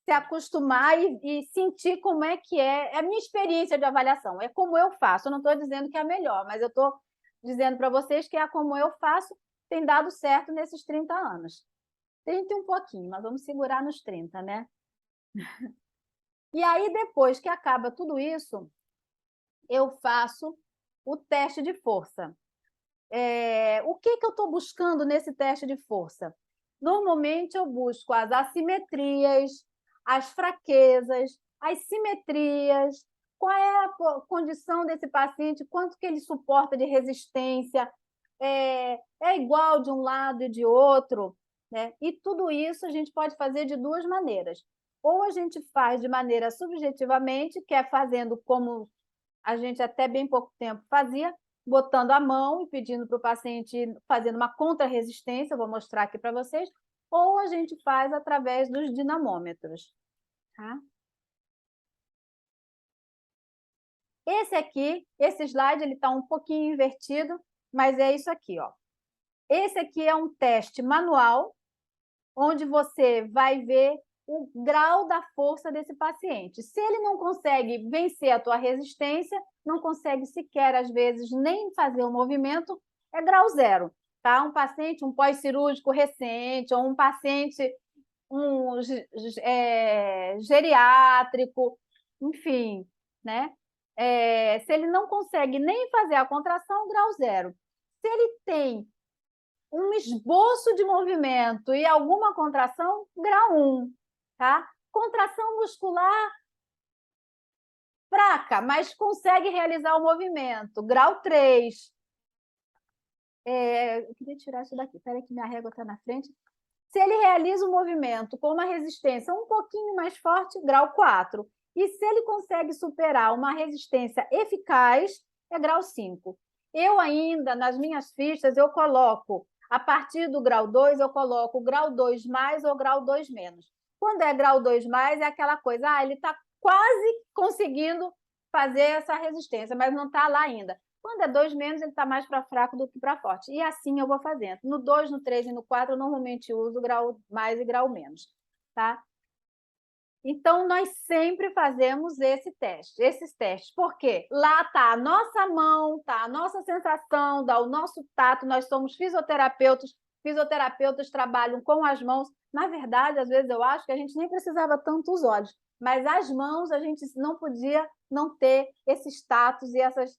A: se acostumar e sentir como é que é a minha experiência de avaliação. É como eu faço. Eu não estou dizendo que é a melhor, mas eu estou dizendo para vocês que é como eu faço, tem dado certo nesses 30 anos. 30 e um pouquinho, mas vamos segurar nos 30, né? E aí, depois que acaba tudo isso, eu faço o teste de força. O que eu estou buscando nesse teste de força? Normalmente, eu busco as assimetrias, as fraquezas, as simetrias, qual é a condição desse paciente, quanto que ele suporta de resistência, é igual de um lado e de outro, né? E tudo isso a gente pode fazer de 2 maneiras. Ou a gente faz de maneira subjetivamente, que é fazendo como a gente até bem pouco tempo fazia, botando a mão e pedindo para o paciente fazendo uma contra-resistência, eu vou mostrar aqui para vocês, ou a gente faz através dos dinamômetros. Tá? Esse slide ele está um pouquinho invertido, mas é isso aqui, ó. Esse aqui é um teste manual, onde você vai ver o grau da força desse paciente. Se ele não consegue vencer a tua resistência, não consegue sequer, às vezes, nem fazer o movimento, é grau 0. Tá? Um paciente, um pós-cirúrgico recente, ou um paciente geriátrico, enfim, né? Se ele não consegue nem fazer a contração, grau 0. Se ele tem um esboço de movimento e alguma contração, grau 1, tá? Contração muscular fraca, mas consegue realizar o movimento, grau 3. Eu queria tirar isso daqui, espera que minha régua está na frente. Se ele realiza o movimento com uma resistência um pouquinho mais forte, grau 4. E se ele consegue superar uma resistência eficaz, é grau 5. Eu ainda, nas minhas fichas, eu coloco, a partir do grau 2, eu coloco grau 2 mais ou grau 2 menos. Quando é grau 2 mais, é aquela coisa, ele está quase conseguindo fazer essa resistência, mas não está lá ainda. Quando é 2 menos, ele está mais para fraco do que para forte. E assim eu vou fazendo. No 2, no 3 e no 4, eu normalmente uso grau mais e grau menos. Tá? Então, nós sempre fazemos esses testes. Por quê? Lá está a nossa mão, está a nossa sensação, dá o nosso tato. Nós somos fisioterapeutas. Fisioterapeutas trabalham com as mãos. Na verdade, às vezes eu acho que a gente nem precisava tanto os olhos, mas as mãos a gente não podia não ter esses tatos e essas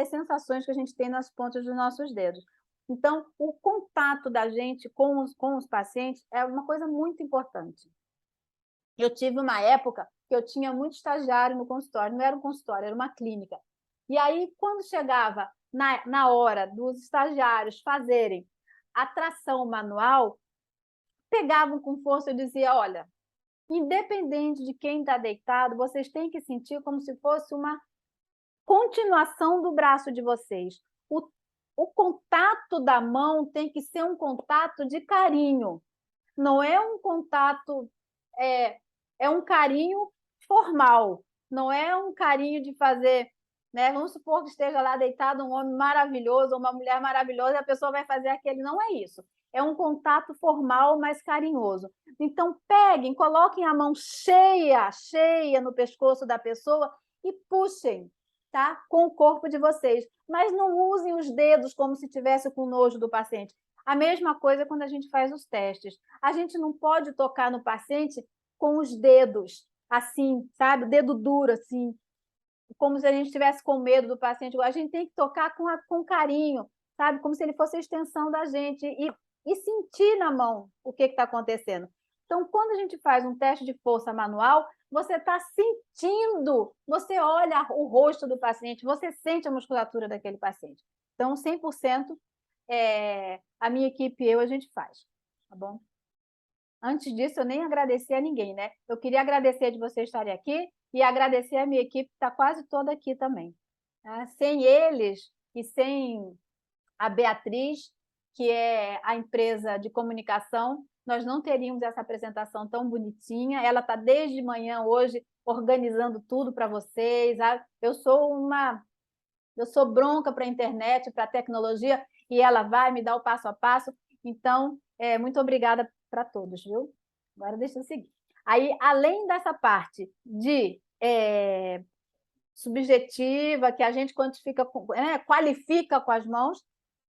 A: sensações que a gente tem nas pontas dos nossos dedos. Então, o contato da gente com os pacientes é uma coisa muito importante. Eu tive uma época que eu tinha muito estagiário no consultório, não era um consultório, era uma clínica. E aí, quando chegava na hora dos estagiários fazerem a tração manual, pegavam com força e dizia, olha, independente de quem está deitado, vocês têm que sentir como se fosse uma continuação do braço de vocês. O contato da mão tem que ser um contato de carinho, não é um contato, é um carinho formal, não é um carinho de fazer, né? Vamos supor que esteja lá deitado um homem maravilhoso ou uma mulher maravilhosa e a pessoa vai fazer aquele, não é isso. É um contato formal, mas carinhoso. Então, peguem, coloquem a mão cheia no pescoço da pessoa e puxem, tá? Com o corpo de vocês. Mas não usem os dedos como se tivesse com nojo do paciente. A mesma coisa quando a gente faz os testes. A gente não pode tocar no paciente com os dedos, assim, sabe? O dedo duro, assim, como se a gente estivesse com medo do paciente. A gente tem que tocar com carinho, sabe? Como se ele fosse a extensão da gente e sentir na mão o que está acontecendo. Então, quando a gente faz um teste de força manual, você está sentindo, você olha o rosto do paciente, você sente a musculatura daquele paciente. Então, 100%, a minha equipe e eu, a gente faz, tá bom? Antes disso, eu nem agradeci a ninguém, né? Eu queria agradecer de vocês estarem aqui e agradecer a minha equipe que está quase toda aqui também. Tá? Sem eles e sem a Beatriz, que é a empresa de comunicação, nós não teríamos essa apresentação tão bonitinha. Ela está desde manhã hoje organizando tudo para vocês. Eu sou bronca para a internet, para a tecnologia, e ela vai me dar o passo a passo. Então, muito obrigada para todos, viu? Agora deixa eu seguir. Aí, além dessa parte de subjetiva, que a gente qualifica com as mãos,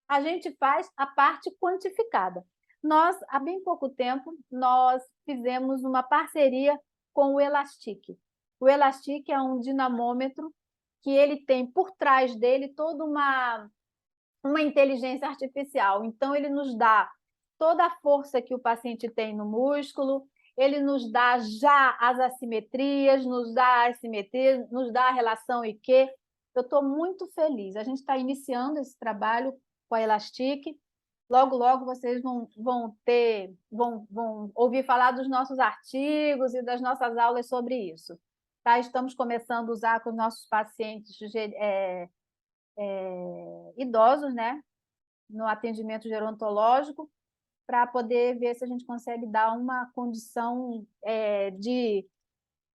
A: a gente faz a parte quantificada. Nós, há bem pouco tempo, nós fizemos uma parceria com o Elastic. O Elastic é um dinamômetro que ele tem por trás dele toda uma inteligência artificial. Então, ele nos dá toda a força que o paciente tem no músculo, ele nos dá já as assimetrias, nos dá a assimetria, nos dá a relação IQ. Eu estou muito feliz. A gente está iniciando esse trabalho com a Elastic. Logo, logo, vocês vão ouvir falar dos nossos artigos e das nossas aulas sobre isso. Tá? Estamos começando a usar com os nossos pacientes idosos, né? No atendimento gerontológico, para poder ver se a gente consegue dar uma condição de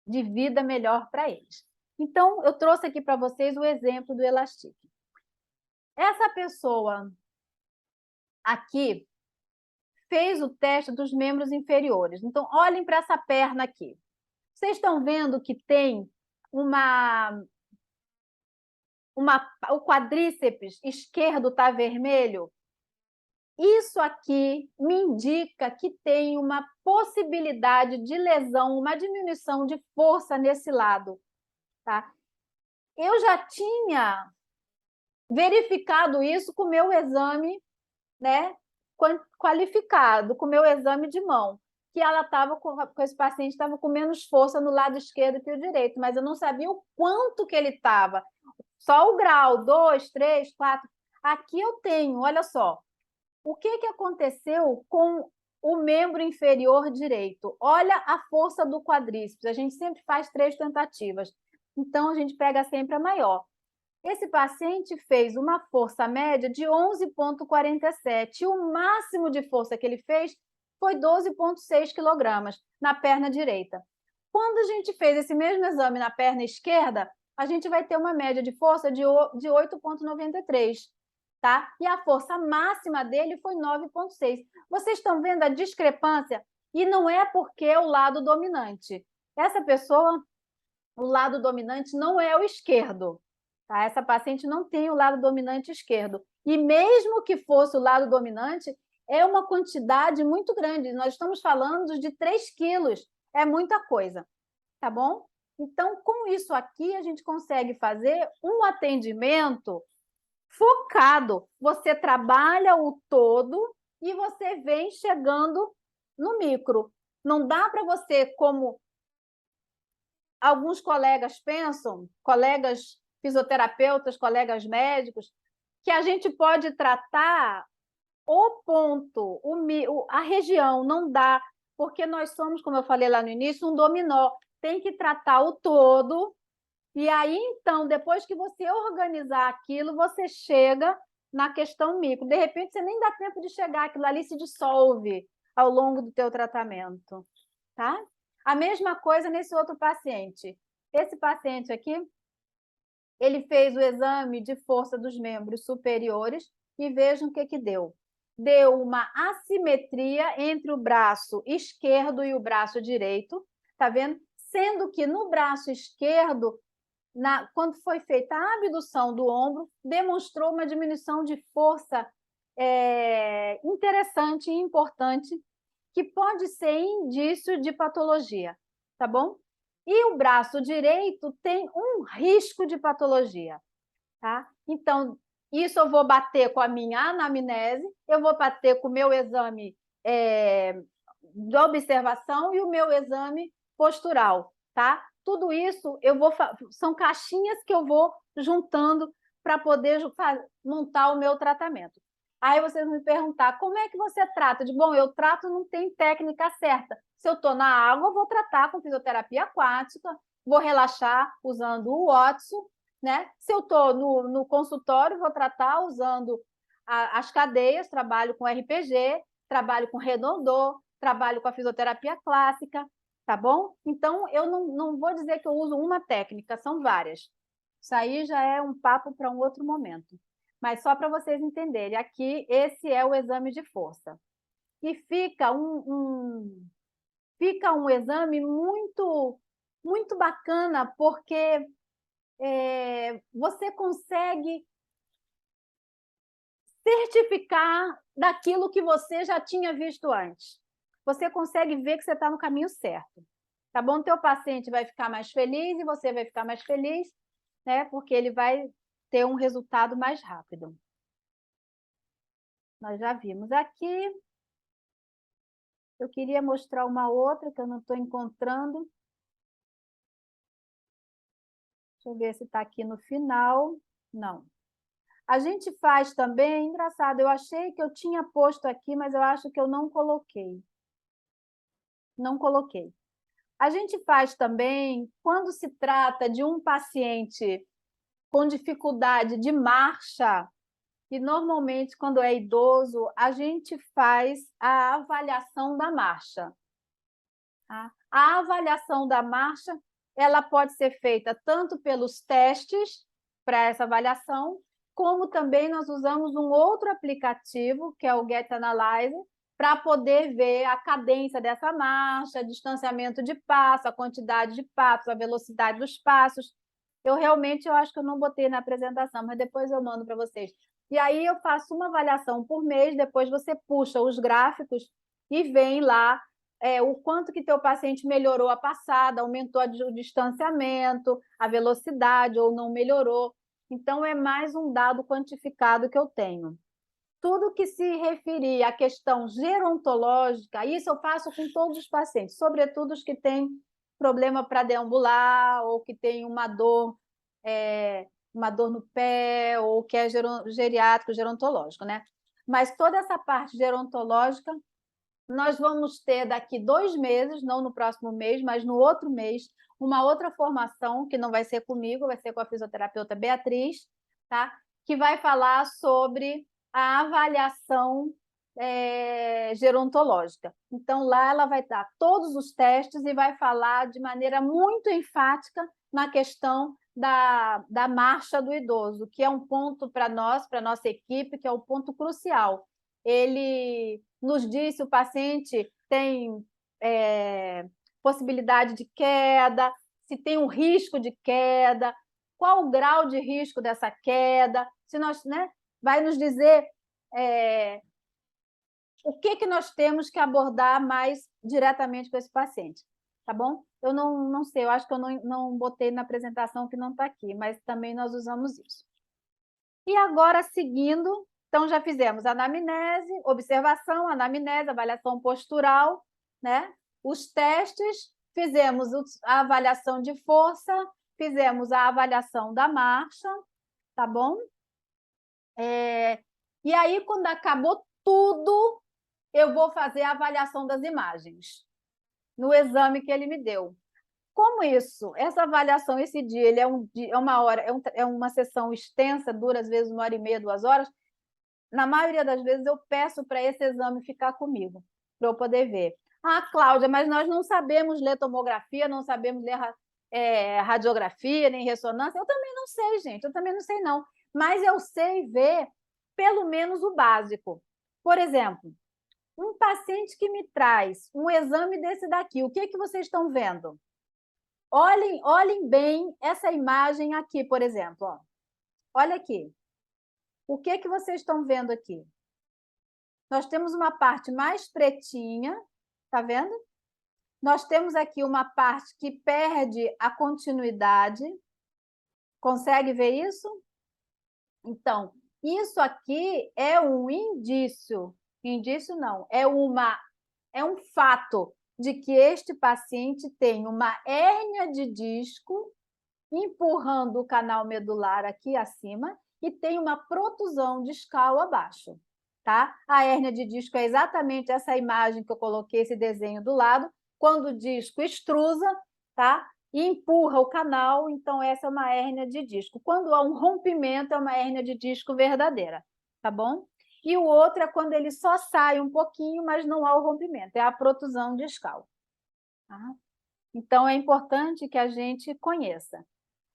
A: vida melhor para eles. Então, eu trouxe aqui para vocês o exemplo do Elastic. Essa pessoa aqui fez o teste dos membros inferiores. Então, olhem para essa perna aqui. Vocês estão vendo que tem o quadríceps esquerdo está vermelho? Isso aqui me indica que tem uma possibilidade de lesão, uma diminuição de força nesse lado. Tá? Eu já tinha verificado isso com o meu exame, né, qualificado com o meu exame de mão, que ela estava com esse paciente estava com menos força no lado esquerdo que o direito, mas eu não sabia o quanto que ele estava. Só o grau, 2, 3, 4. Aqui eu tenho, olha só, o que aconteceu com o membro inferior direito? Olha a força do quadríceps. A gente sempre faz 3 tentativas. Então, a gente pega sempre a maior. Esse paciente fez uma força média de 11,47 e o máximo de força que ele fez foi 12,6 quilogramas na perna direita. Quando a gente fez esse mesmo exame na perna esquerda, a gente vai ter uma média de força de 8,93, tá? E a força máxima dele foi 9,6. Vocês estão vendo a discrepância? E não é porque é o lado dominante. Essa pessoa, o lado dominante não é o esquerdo. Tá? Essa paciente não tem o lado dominante esquerdo. E mesmo que fosse o lado dominante, é uma quantidade muito grande. Nós estamos falando de 3 quilos. É muita coisa, tá bom? Então, com isso aqui, a gente consegue fazer um atendimento focado. Você trabalha o todo e você vem chegando no micro. Não dá para você, como alguns colegas pensam, colegas fisioterapeutas, colegas médicos, que a gente pode tratar o ponto, a região, não dá, porque nós somos, como eu falei lá no início, um dominó. Tem que tratar o todo, e aí, então, depois que você organizar aquilo, você chega na questão micro. De repente, você nem dá tempo de chegar, aquilo ali se dissolve ao longo do teu tratamento, tá? A mesma coisa nesse outro paciente. Esse paciente aqui, ele fez o exame de força dos membros superiores e vejam o que deu. Deu uma assimetria entre o braço esquerdo e o braço direito, tá vendo? Sendo que no braço esquerdo, quando foi feita a abdução do ombro, demonstrou uma diminuição de força interessante e importante, que pode ser indício de patologia, tá bom? E o braço direito tem um risco de patologia, tá? Então, isso eu vou bater com a minha anamnese, eu vou bater com o meu exame de observação e o meu exame postural, tá? Tudo isso são caixinhas que eu vou juntando para poder montar o meu tratamento. Aí vocês vão me perguntar, como é que você trata? Bom, eu trato, não tem técnica certa. Se eu estou na água, eu vou tratar com fisioterapia aquática, vou relaxar usando o Watson, né? Se eu estou no consultório, vou tratar usando as cadeias, trabalho com RPG, trabalho com Renaudot, trabalho com a fisioterapia clássica, tá bom? Então, eu não vou dizer que eu uso uma técnica, são várias. Isso aí já é um papo para um outro momento. Mas só para vocês entenderem, aqui, esse é o exame de força. E fica um exame muito, muito bacana, porque você consegue certificar daquilo que você já tinha visto antes. Você consegue ver que você está no caminho certo. Tá bom? Teu paciente vai ficar mais feliz e você vai ficar mais feliz, né? Porque ele vai ter um resultado mais rápido. Nós já vimos aqui. Eu queria mostrar uma outra que eu não estou encontrando. Deixa eu ver se está aqui no final. Não. A gente faz também, engraçado, eu achei que eu tinha posto aqui, mas eu acho que eu não coloquei. Não coloquei. A gente faz também, quando se trata de um paciente com dificuldade de marcha, e normalmente, quando é idoso, a gente faz a avaliação da marcha. A avaliação da marcha, ela pode ser feita tanto pelos testes para essa avaliação, como também nós usamos um outro aplicativo, que é o Get Analyzer, para poder ver a cadência dessa marcha, distanciamento de passo, a quantidade de passos, a velocidade dos passos. Eu acho que eu não botei na apresentação, mas depois eu mando para vocês. E aí eu faço uma avaliação por mês, depois você puxa os gráficos e vem lá o quanto que teu paciente melhorou a passada, aumentou o distanciamento, a velocidade ou não melhorou. Então, é mais um dado quantificado que eu tenho. tudo que se referir à questão gerontológica, isso eu faço com todos os pacientes, sobretudo os que têm problema para deambular ou que têm uma dor no pé ou que é geriátrico, gerontológico, né? Mas toda essa parte gerontológica nós vamos ter daqui 2 meses, não no próximo mês, mas no outro mês, uma outra formação, que não vai ser comigo, vai ser com a fisioterapeuta Beatriz, tá? Que vai falar sobre a avaliação gerontológica. Então, lá ela vai dar todos os testes e vai falar de maneira muito enfática na questão da marcha do idoso, que é um ponto para nós, para a nossa equipe, que é um ponto crucial. Ele nos diz se o paciente tem possibilidade de queda, se tem um risco de queda, qual o grau de risco dessa queda, se nós, né, vai nos dizer o que nós temos que abordar mais diretamente com esse paciente, tá bom? Eu não sei, eu acho que eu não botei na apresentação que não está aqui, mas também nós usamos isso. E agora, seguindo, então já fizemos anamnese, observação, anamnese, avaliação postural, né? Os testes, fizemos a avaliação de força, fizemos a avaliação da marcha, tá bom? E aí, quando acabou tudo, eu vou fazer a avaliação das imagens no exame que ele me deu. Como isso? Essa avaliação, esse dia, ele é uma hora, é uma sessão extensa, dura às vezes 1h30, 2 horas. Na maioria das vezes, eu peço para esse exame ficar comigo, para eu poder ver. Ah, Cláudia, mas nós não sabemos ler tomografia, não sabemos ler radiografia, nem ressonância. Eu também não sei, gente, eu também não sei, não. Mas eu sei ver pelo menos o básico. Por exemplo, um paciente que me traz um exame desse daqui, o que vocês estão vendo? Olhem bem essa imagem aqui, por exemplo. Ó. Olha aqui. O que vocês estão vendo aqui? Nós temos uma parte mais pretinha, tá vendo? Nós temos aqui uma parte que perde a continuidade. Consegue ver isso? Então, isso aqui é um indício. Indício não, é um fato de que este paciente tem uma hérnia de disco empurrando o canal medular aqui acima e tem uma protusão discal abaixo, tá? A hérnia de disco é exatamente essa imagem que eu coloquei, esse desenho do lado, quando o disco extrusa, tá? E empurra o canal, então essa é uma hérnia de disco. Quando há um rompimento, é uma hérnia de disco verdadeira, tá bom? E o outro é quando ele só sai um pouquinho, mas não há o rompimento, é a protusão discal. Tá? Então, é importante que a gente conheça.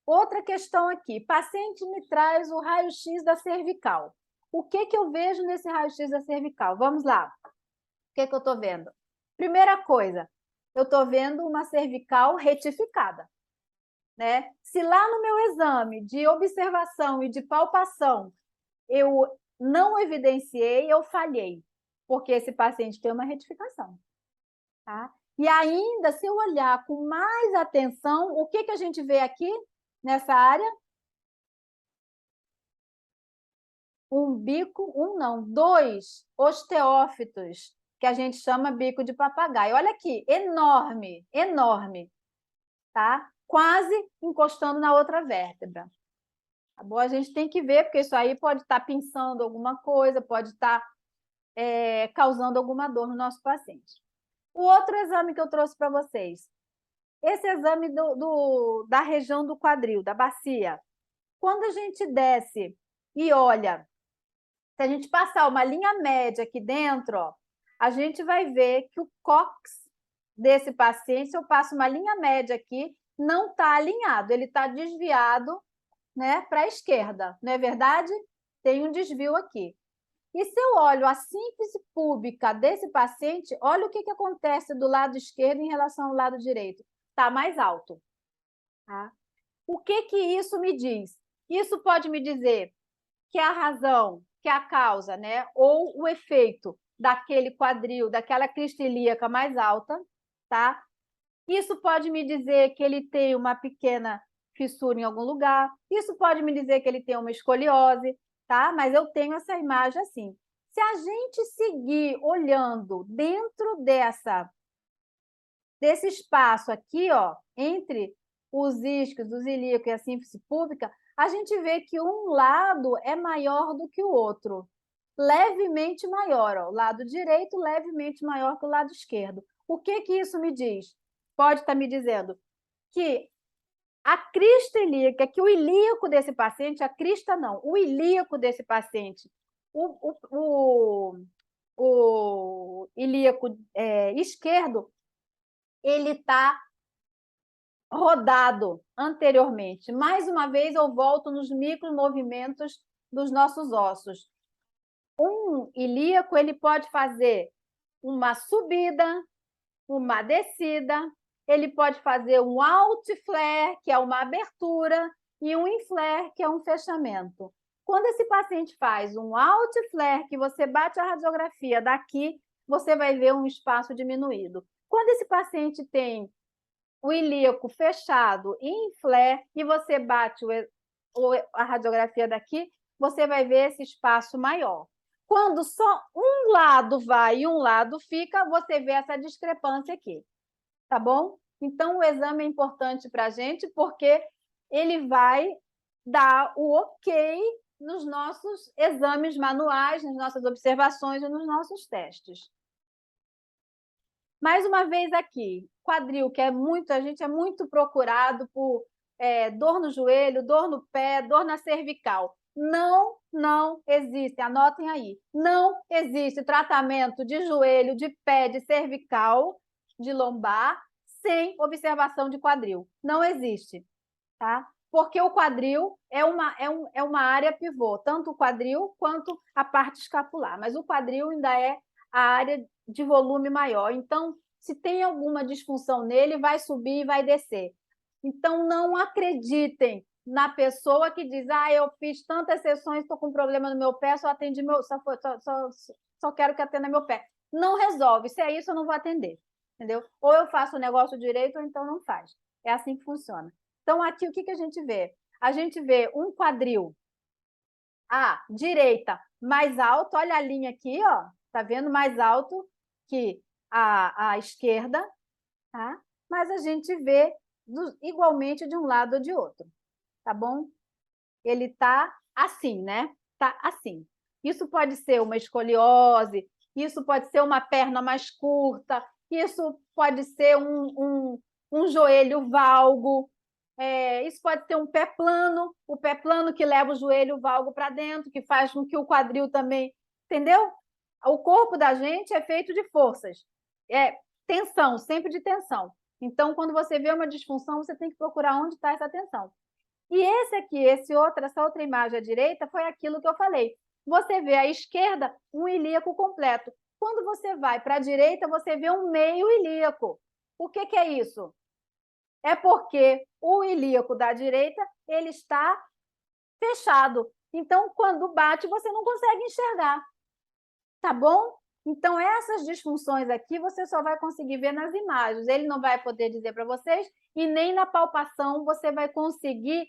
A: Outra questão aqui, paciente me traz o raio-x da cervical. O que eu vejo nesse raio-x da cervical? Vamos lá. O que eu estou vendo? Primeira coisa, eu estou vendo uma cervical retificada. Né? Se lá no meu exame de observação e de palpação eu não evidenciei, eu falhei, porque esse paciente tem uma retificação. Tá? E ainda, se eu olhar com mais atenção, o que a gente vê aqui nessa área? Dois osteófitos, que a gente chama bico de papagaio. Olha aqui, enorme, enorme, tá? Quase encostando na outra vértebra. Tá bom? A gente tem que ver, porque isso aí pode estar pinçando alguma coisa, pode estar causando alguma dor no nosso paciente. O outro exame que eu trouxe para vocês, esse exame da região do quadril, da bacia. Quando a gente desce e olha, se a gente passar uma linha média aqui dentro, ó, a gente vai ver que o cóccix desse paciente, se eu passo uma linha média aqui, não está alinhado, ele está desviado, né, para a esquerda, não é verdade? Tem um desvio aqui. E se eu olho a síntese púbica desse paciente, olha o que acontece do lado esquerdo em relação ao lado direito. Está mais alto. Tá? O que isso me diz? Isso pode me dizer que a razão, que a causa, né, ou o efeito daquele quadril, daquela crista ilíaca mais alta, tá? Isso pode me dizer que ele tem uma pequena fissura em algum lugar. Isso pode me dizer que ele tem uma escoliose, tá? Mas eu tenho essa imagem assim. Se a gente seguir olhando dentro desse espaço aqui, ó, entre os isquios, os ilíacos e a sínfise púbica, a gente vê que um lado é maior do que o outro, levemente maior, ó, o lado direito levemente maior que o lado esquerdo. O que isso me diz? Pode estar me dizendo que a crista ilíaca, que o ilíaco desse paciente, a crista não, o ilíaco desse paciente, o ilíaco esquerdo, ele está rodado anteriormente. Mais uma vez, eu volto nos micromovimentos dos nossos ossos. Um ilíaco, ele pode fazer uma subida, uma descida, ele pode fazer um out-flare, que é uma abertura, e um in-flare, que é um fechamento. Quando esse paciente faz um out-flare, que você bate a radiografia daqui, você vai ver um espaço diminuído. Quando esse paciente tem o ilíaco fechado em flare e você bate a radiografia daqui, você vai ver esse espaço maior. Quando só um lado vai e um lado fica, você vê essa discrepância aqui, tá bom? Então, o exame é importante para a gente porque ele vai dar o ok nos nossos exames manuais, nas nossas observações e nos nossos testes. Mais uma vez aqui, quadril, que a gente é muito procurado por dor no joelho, dor no pé, dor na cervical. Não existe, anotem aí, não existe tratamento de joelho, de pé, de cervical, de lombar, sem observação de quadril. Não existe, tá? Porque o quadril é uma área pivô, tanto o quadril quanto a parte escapular, mas o quadril ainda é a área de volume maior. Então, se tem alguma disfunção nele, vai subir e vai descer. Então, não acreditem na pessoa que diz: eu fiz tantas sessões, estou com problema no meu pé, só quero que atenda meu pé. Não resolve. Se é isso, eu não vou atender. Entendeu? Ou eu faço o negócio direito, ou então não faz. É assim que funciona. Então, aqui, o que a gente vê? A gente vê um quadril à direita mais alto, olha a linha aqui, ó, tá vendo? Mais alto que a esquerda, tá? Mas a gente vê igualmente de um lado ou de outro, tá bom? Ele tá assim, né? Tá assim. Isso pode ser uma escoliose, isso pode ser uma perna mais curta, isso pode ser um joelho valgo, isso pode ter um pé plano, o pé plano que leva o joelho valgo para dentro, que faz com que o quadril também, entendeu? O corpo da gente é feito de forças, tensão, sempre de tensão. Então, quando você vê uma disfunção, você tem que procurar onde está essa tensão. E esse aqui, essa outra imagem à direita, foi aquilo que eu falei. Você vê à esquerda um ilíaco completo. Quando você vai para a direita, você vê um meio ilíaco. O que é isso? É porque o ilíaco da direita ele está fechado. Então, quando bate, você não consegue enxergar. Tá bom? Então, essas disfunções aqui você só vai conseguir ver nas imagens. Ele não vai poder dizer para vocês e nem na palpação você vai conseguir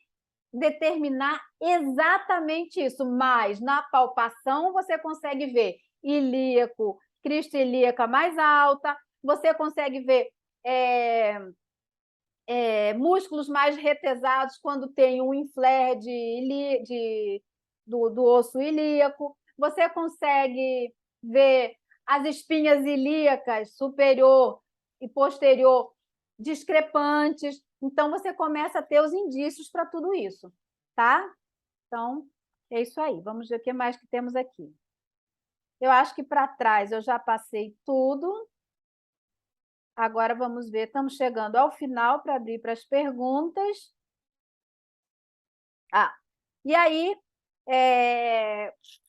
A: determinar exatamente isso. Mas na palpação você consegue ver ilíaco, crista ilíaca mais alta, você consegue ver músculos mais retesados quando tem um inflare do osso ilíaco, você consegue ver as espinhas ilíacas superior e posterior discrepantes, então você começa a ter os indícios para tudo isso, tá? Então, é isso aí. Vamos ver o que mais que temos aqui. Eu acho que para trás eu já passei tudo. Agora vamos ver, estamos chegando ao final para abrir para as perguntas. E aí,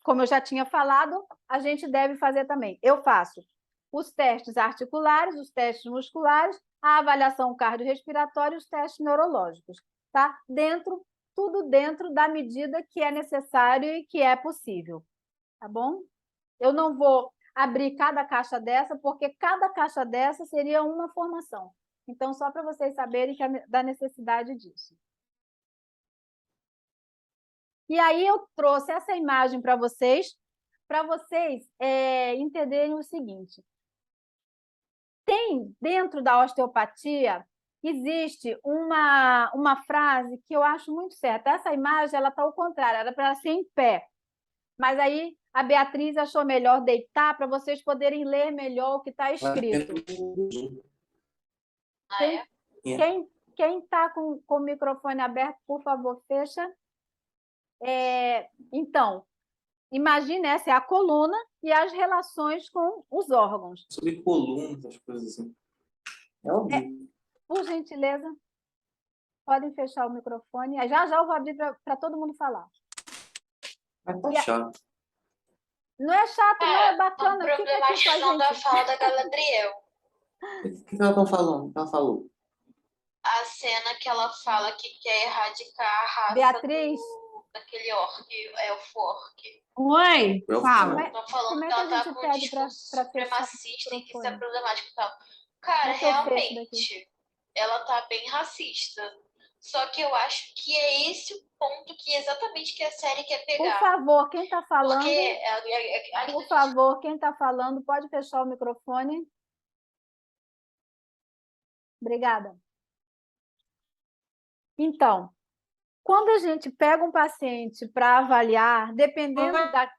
A: como eu já tinha falado, a gente deve fazer também. Eu faço os testes articulares, os testes musculares, a avaliação cardiorrespiratória e os testes neurológicos, tá? Tudo dentro da medida que é necessário e que é possível, tá bom? Eu não vou abrir cada caixa dessa, porque cada caixa dessa seria uma formação. Então, só para vocês saberem da necessidade disso. E aí eu trouxe essa imagem para vocês, para vocês entenderem o seguinte. Tem, dentro da osteopatia, existe uma frase que eu acho muito certa. Essa imagem ela está ao contrário, era para ela ser em pé. Mas aí a Beatriz achou melhor deitar para vocês poderem ler melhor o que está escrito. Quem está com o microfone aberto, por favor, fecha. Então, imagine, essa é a coluna e as relações com os órgãos.
D: Sobre colunas, as coisas assim. É horrível.
A: Por gentileza, podem fechar o microfone. Já já eu vou abrir para todo mundo falar.
D: Mas tá chato.
A: Não é chato, não é bacana.
E: Estão problematizando a fala da Galadriel.
D: O que ela tá falando? Ela falou.
E: A cena que ela fala que quer erradicar a raça
A: Beatriz.
E: daquele elfo-orc.
C: Oi,
D: Eu
C: fala.
E: Estão falando
A: Como é
E: que
A: que
E: ela
A: a
E: tá
A: gente
E: com um
A: pede pra
E: discurso
A: fechar
E: supremacista
A: o
E: e que isso é
A: microfone?
E: problemático e tal. Cara,
A: Deixa eu fechar
E: realmente, ela tá bem racista. Só que eu acho que é esse o ponto que exatamente que a série quer
A: Por
E: pegar.
A: favor, quem está falando,
E: Porque
A: por favor, quem está falando, pode fechar o microfone. Obrigada. Então, quando a gente pega um paciente para avaliar, dependendo da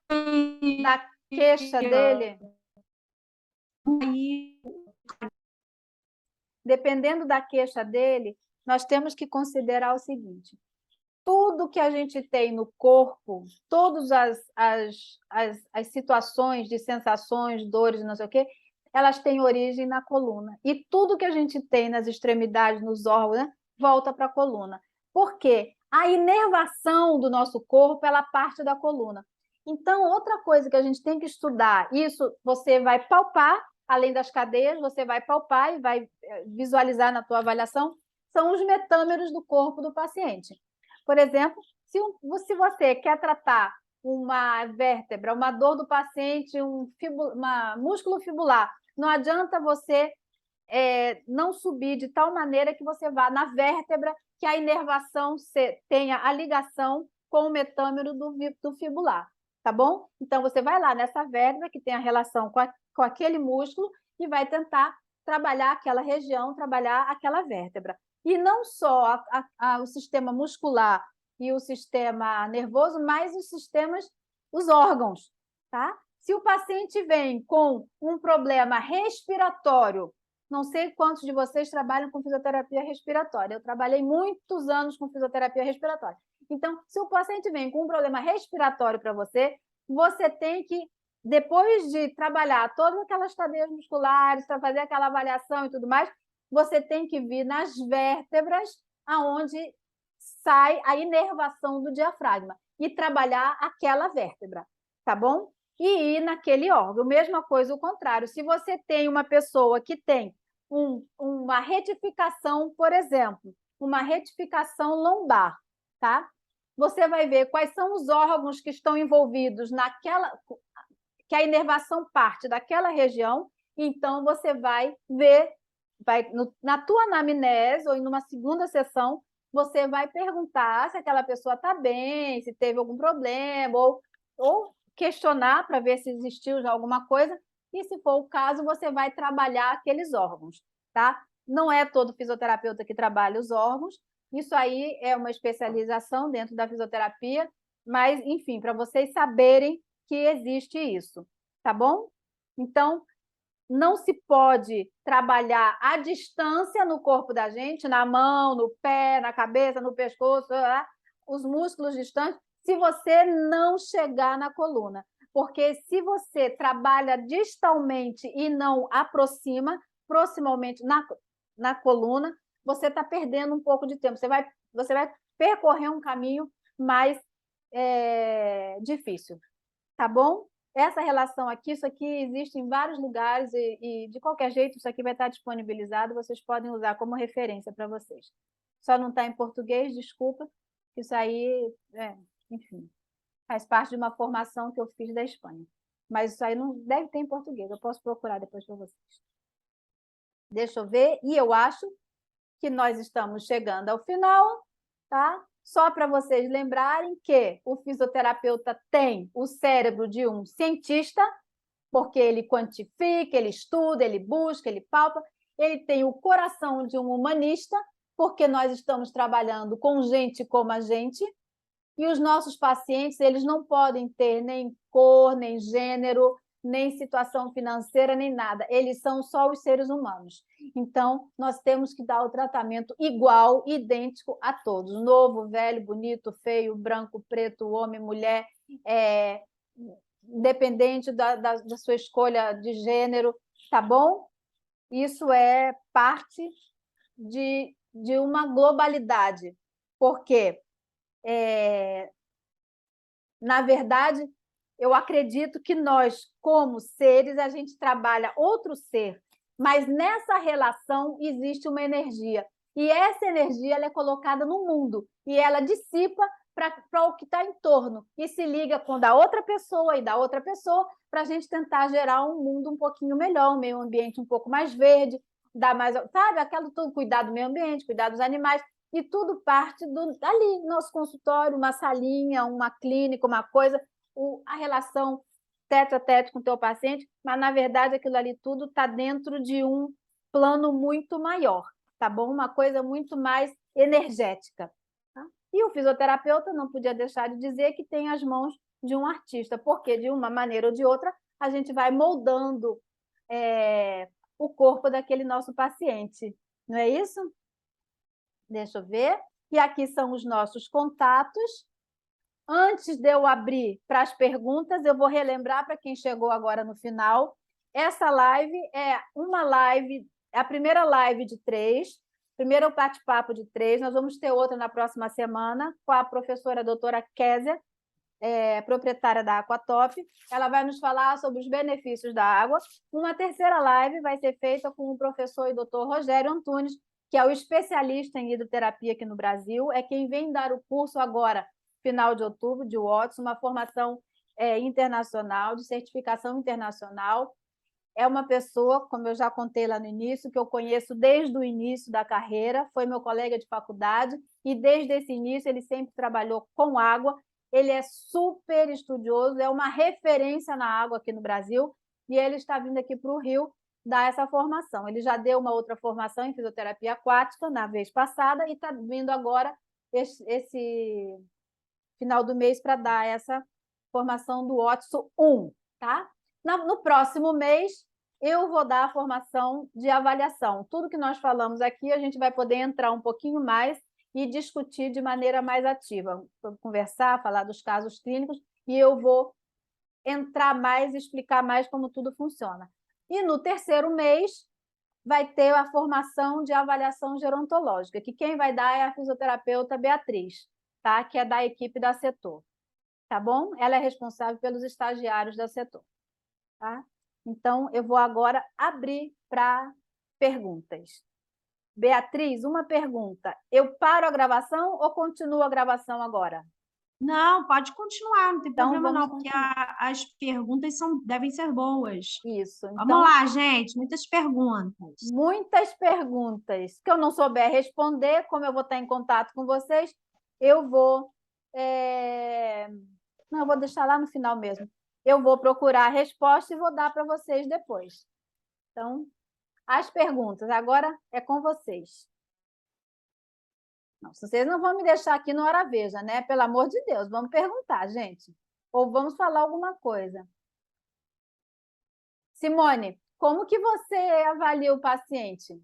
A: queixa dele, nós temos que considerar o seguinte: tudo que a gente tem no corpo, todas as situações de sensações, dores, não sei o quê, elas têm origem na coluna. E tudo que a gente tem nas extremidades, nos órgãos, né, volta para a coluna. Por quê? A inervação do nosso corpo, ela parte da coluna. Então, outra coisa que a gente tem que estudar, isso você vai palpar, além das cadeias, você vai palpar e vai visualizar na tua avaliação, são os metâmeros do corpo do paciente. Por exemplo, se você quer tratar uma vértebra, uma dor do paciente, uma músculo fibular, não adianta você não subir de tal maneira que você vá na vértebra, que a inervação tenha a ligação com o metâmero do fibular, tá bom? Então, você vai lá nessa vértebra que tem a relação com aquele músculo e vai tentar trabalhar aquela região, trabalhar aquela vértebra. E não só o sistema muscular e o sistema nervoso, mas os órgãos, tá? Se o paciente vem com um problema respiratório, não sei quantos de vocês trabalham com fisioterapia respiratória, eu trabalhei muitos anos com fisioterapia respiratória. Então, se o paciente vem com um problema respiratório para você, você tem que, depois de trabalhar todas aquelas cadeias musculares, para fazer aquela avaliação e tudo mais, você tem que vir nas vértebras aonde sai a inervação do diafragma e trabalhar aquela vértebra, tá bom? E ir naquele órgão. Mesma coisa o contrário. Se você tem uma pessoa que tem uma retificação, por exemplo, uma retificação lombar, tá? Você vai ver quais são os órgãos que estão envolvidos que a inervação parte daquela região, então você vai ver, na tua anamnese ou em uma segunda sessão, você vai perguntar se aquela pessoa está bem, se teve algum problema, ou questionar para ver se existiu já alguma coisa, e se for o caso, você vai trabalhar aqueles órgãos, tá? Não é todo fisioterapeuta que trabalha os órgãos, isso aí é uma especialização dentro da fisioterapia, mas, enfim, para vocês saberem que existe isso, tá bom? Então, não se pode trabalhar à distância no corpo da gente, na mão, no pé, na cabeça, no pescoço, os músculos distantes, se você não chegar na coluna. Porque se você trabalha distalmente e não aproxima, proximalmente na coluna, você está perdendo um pouco de tempo. Você vai percorrer um caminho mais difícil. Tá bom? Essa relação aqui, isso aqui existe em vários lugares e de qualquer jeito, isso aqui vai estar disponibilizado, vocês podem usar como referência para vocês. Só não está em português, desculpa, isso aí, enfim, faz parte de uma formação que eu fiz da Espanha. Mas isso aí não deve ter em português, eu posso procurar depois para vocês. Deixa eu ver, e eu acho que nós estamos chegando ao final, tá? Só para vocês lembrarem que o fisioterapeuta tem o cérebro de um cientista, porque ele quantifica, ele estuda, ele busca, ele palpa. Ele tem o coração de um humanista, porque nós estamos trabalhando com gente como a gente, e os nossos pacientes, eles não podem ter nem cor, nem gênero, nem situação financeira, nem nada. Eles são só os seres humanos. Então, nós temos que dar o tratamento igual, idêntico a todos. Novo, velho, bonito, feio, branco, preto, homem, mulher, independente da sua escolha de gênero, tá bom? Isso é parte de uma globalidade, porque, na verdade, eu acredito que nós, como seres, a gente trabalha outro ser, mas nessa relação existe uma energia. E essa energia ela é colocada no mundo e ela dissipa para o que está em torno e se liga com da outra pessoa e da outra pessoa para a gente tentar gerar um mundo um pouquinho melhor, um meio ambiente um pouco mais verde, dar mais, sabe, aquilo tudo, cuidar do meio ambiente, cuidar dos animais, e tudo parte dali, nosso consultório, uma salinha, uma clínica, uma coisa, a relação tete a tete com o teu paciente, mas, na verdade, aquilo ali tudo está dentro de um plano muito maior, tá bom? Uma coisa muito mais energética. Tá? E o fisioterapeuta não podia deixar de dizer que tem as mãos de um artista, porque, de uma maneira ou de outra, a gente vai moldando o corpo daquele nosso paciente. Não é isso? Deixa eu ver. E aqui são os nossos contatos. Antes de eu abrir para as perguntas, eu vou relembrar para quem chegou agora no final. Essa live é uma live, é a primeira live de 3, primeiro bate-papo de 3. Nós vamos ter outra na próxima semana com a professora doutora Kézia, proprietária da Aquatop. Ela vai nos falar sobre os benefícios da água. Uma terceira live vai ser feita com o professor e doutor Rogério Antunes, que é o especialista em hidroterapia aqui no Brasil, é quem vem dar o curso agora, final de outubro, de Watson, uma formação internacional, de certificação internacional. É uma pessoa, como eu já contei lá no início, que eu conheço desde o início da carreira, foi meu colega de faculdade, e desde esse início ele sempre trabalhou com água. Ele é super estudioso, é uma referência na água aqui no Brasil, e ele está vindo aqui para o Rio dar essa formação. Ele já deu uma outra formação em fisioterapia aquática na vez passada e está vindo agora esse final do mês para dar essa formação do Watson 1, tá? No próximo mês, eu vou dar a formação de avaliação. Tudo que nós falamos aqui, a gente vai poder entrar um pouquinho mais e discutir de maneira mais ativa, conversar, falar dos casos clínicos, e eu vou entrar mais e explicar mais como tudo funciona. E no terceiro mês, vai ter a formação de avaliação gerontológica, que quem vai dar é a fisioterapeuta Beatriz, tá? Que é da equipe da Setor, tá bom? Ela é responsável pelos estagiários da Setor, tá? Então, eu vou agora abrir para perguntas. Beatriz, uma pergunta. Eu paro a gravação ou continuo a gravação agora?
C: Não, pode continuar, não tem
A: Então,
C: problema
A: vamos
C: não, porque
A: continuar.
C: as perguntas devem ser boas.
A: Isso.
C: Vamos
A: Então,
C: lá, gente, muitas perguntas.
A: muitas perguntas que eu não souber responder, como eu vou estar em contato com vocês, eu vou... Não, eu vou deixar lá no final mesmo. Eu vou procurar a resposta e vou dar para vocês depois. Então, as perguntas, agora é com vocês. Não, vocês não vão me deixar aqui no Hora Veja, né? Pelo amor de Deus, vamos perguntar, gente. Ou vamos falar alguma coisa. Simone, como que você avalia o paciente?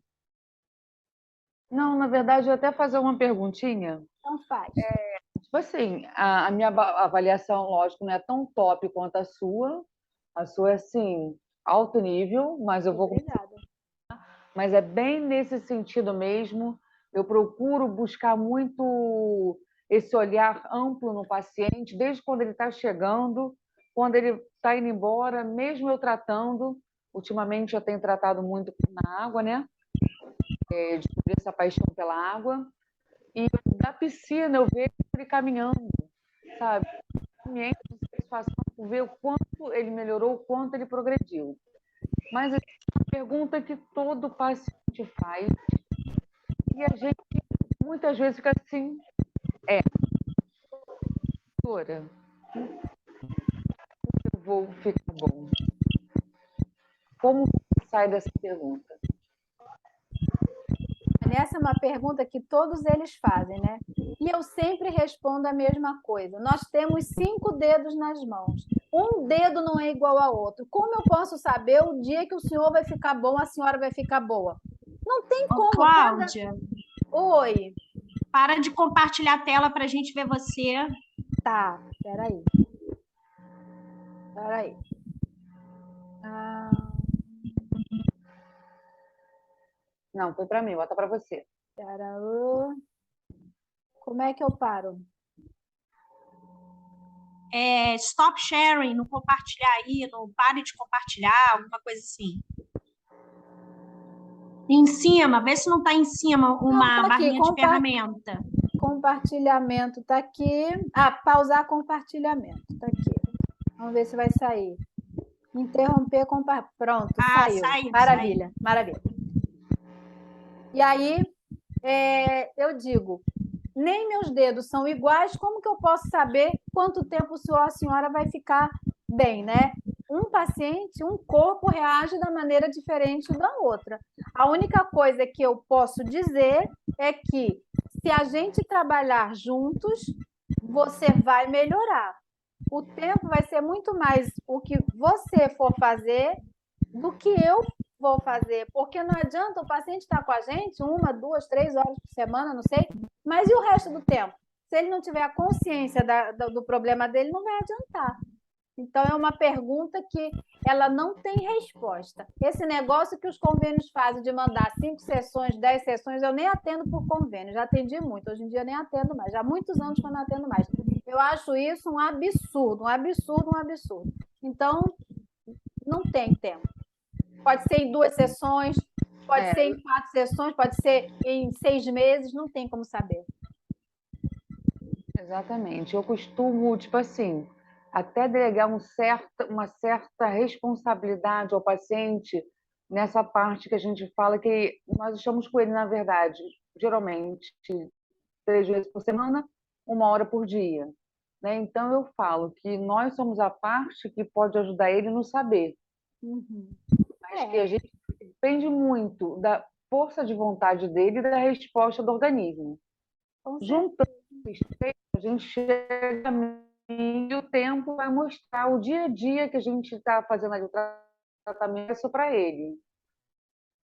F: Não, na verdade, eu ia até fazer uma perguntinha.
A: Então faz.
F: Tipo assim, a minha avaliação, lógico, não é tão top quanto a sua. A sua é, assim, alto nível, mas eu vou...
A: Obrigada.
F: Mas é bem nesse sentido mesmo. Eu procuro buscar muito esse olhar amplo no paciente, desde quando ele está chegando, quando ele está indo embora, mesmo eu tratando. Ultimamente eu tenho tratado muito na água, né? Descobri essa paixão pela água. E da piscina eu vejo ele caminhando, sabe? Ambiente de satisfação por ver o quanto ele melhorou, o quanto ele progrediu. Mas é uma pergunta que todo paciente faz e a gente muitas vezes fica assim, Doutora, eu vou ficar bom. Como sai dessa pergunta?
A: Essa é uma pergunta que todos eles fazem, né? E eu sempre respondo a mesma coisa. Nós temos 5 dedos nas mãos. Um dedo não é igual ao outro. Como eu posso saber o dia que o senhor vai ficar bom, a senhora vai ficar boa? Não tem como.
C: Cláudia,
A: Oi.
C: para de compartilhar a tela para a gente ver você.
A: Tá, peraí.
F: Não, foi para mim, bota para você.
A: Como é que eu paro?
C: Stop sharing, não compartilhar aí, não pare de compartilhar, alguma coisa assim. Em cima, vê se não está em cima uma
A: tá aqui,
C: barrinha de ferramenta.
A: Compartilhamento tá aqui. Pausar compartilhamento tá aqui. Vamos ver se vai sair. Interromper compartilhamento. Pronto, saiu. Maravilha, maravilha. E aí, eu digo, nem meus dedos são iguais, como que eu posso saber quanto tempo o senhor ou a senhora vai ficar bem, né? Um paciente, um corpo reage da maneira diferente da outra. A única coisa que eu posso dizer é que se a gente trabalhar juntos, você vai melhorar. O tempo vai ser muito mais o que você for fazer do que eu vou fazer, porque não adianta o paciente estar com a gente 1, 2, 3 horas por semana, não sei, mas e o resto do tempo? Se ele não tiver a consciência do problema dele, não vai adiantar. Então, é uma pergunta que ela não tem resposta. Esse negócio que os convênios fazem de mandar 5 sessões, 10 sessões, eu nem atendo por convênio, já atendi muito, hoje em dia nem atendo mais, já há muitos anos que eu não atendo mais. Eu acho isso um absurdo, um absurdo, um absurdo. Então, não tem tempo. Pode ser em 2 sessões, pode ser em 4 sessões, pode ser em 6 meses, não tem como saber.
F: Exatamente. Eu costumo, tipo assim, até delegar uma certa responsabilidade ao paciente nessa parte que a gente fala que nós estamos com ele, na verdade, geralmente 3 vezes por semana, 1 hora por dia. Né? Então, eu falo que nós somos a parte que pode ajudar ele no saber. Mas que a gente depende muito da força de vontade dele e da resposta do organismo. Juntando esses três, a gente chega e o tempo vai mostrar o dia a dia que a gente está fazendo ali o tratamento para ele.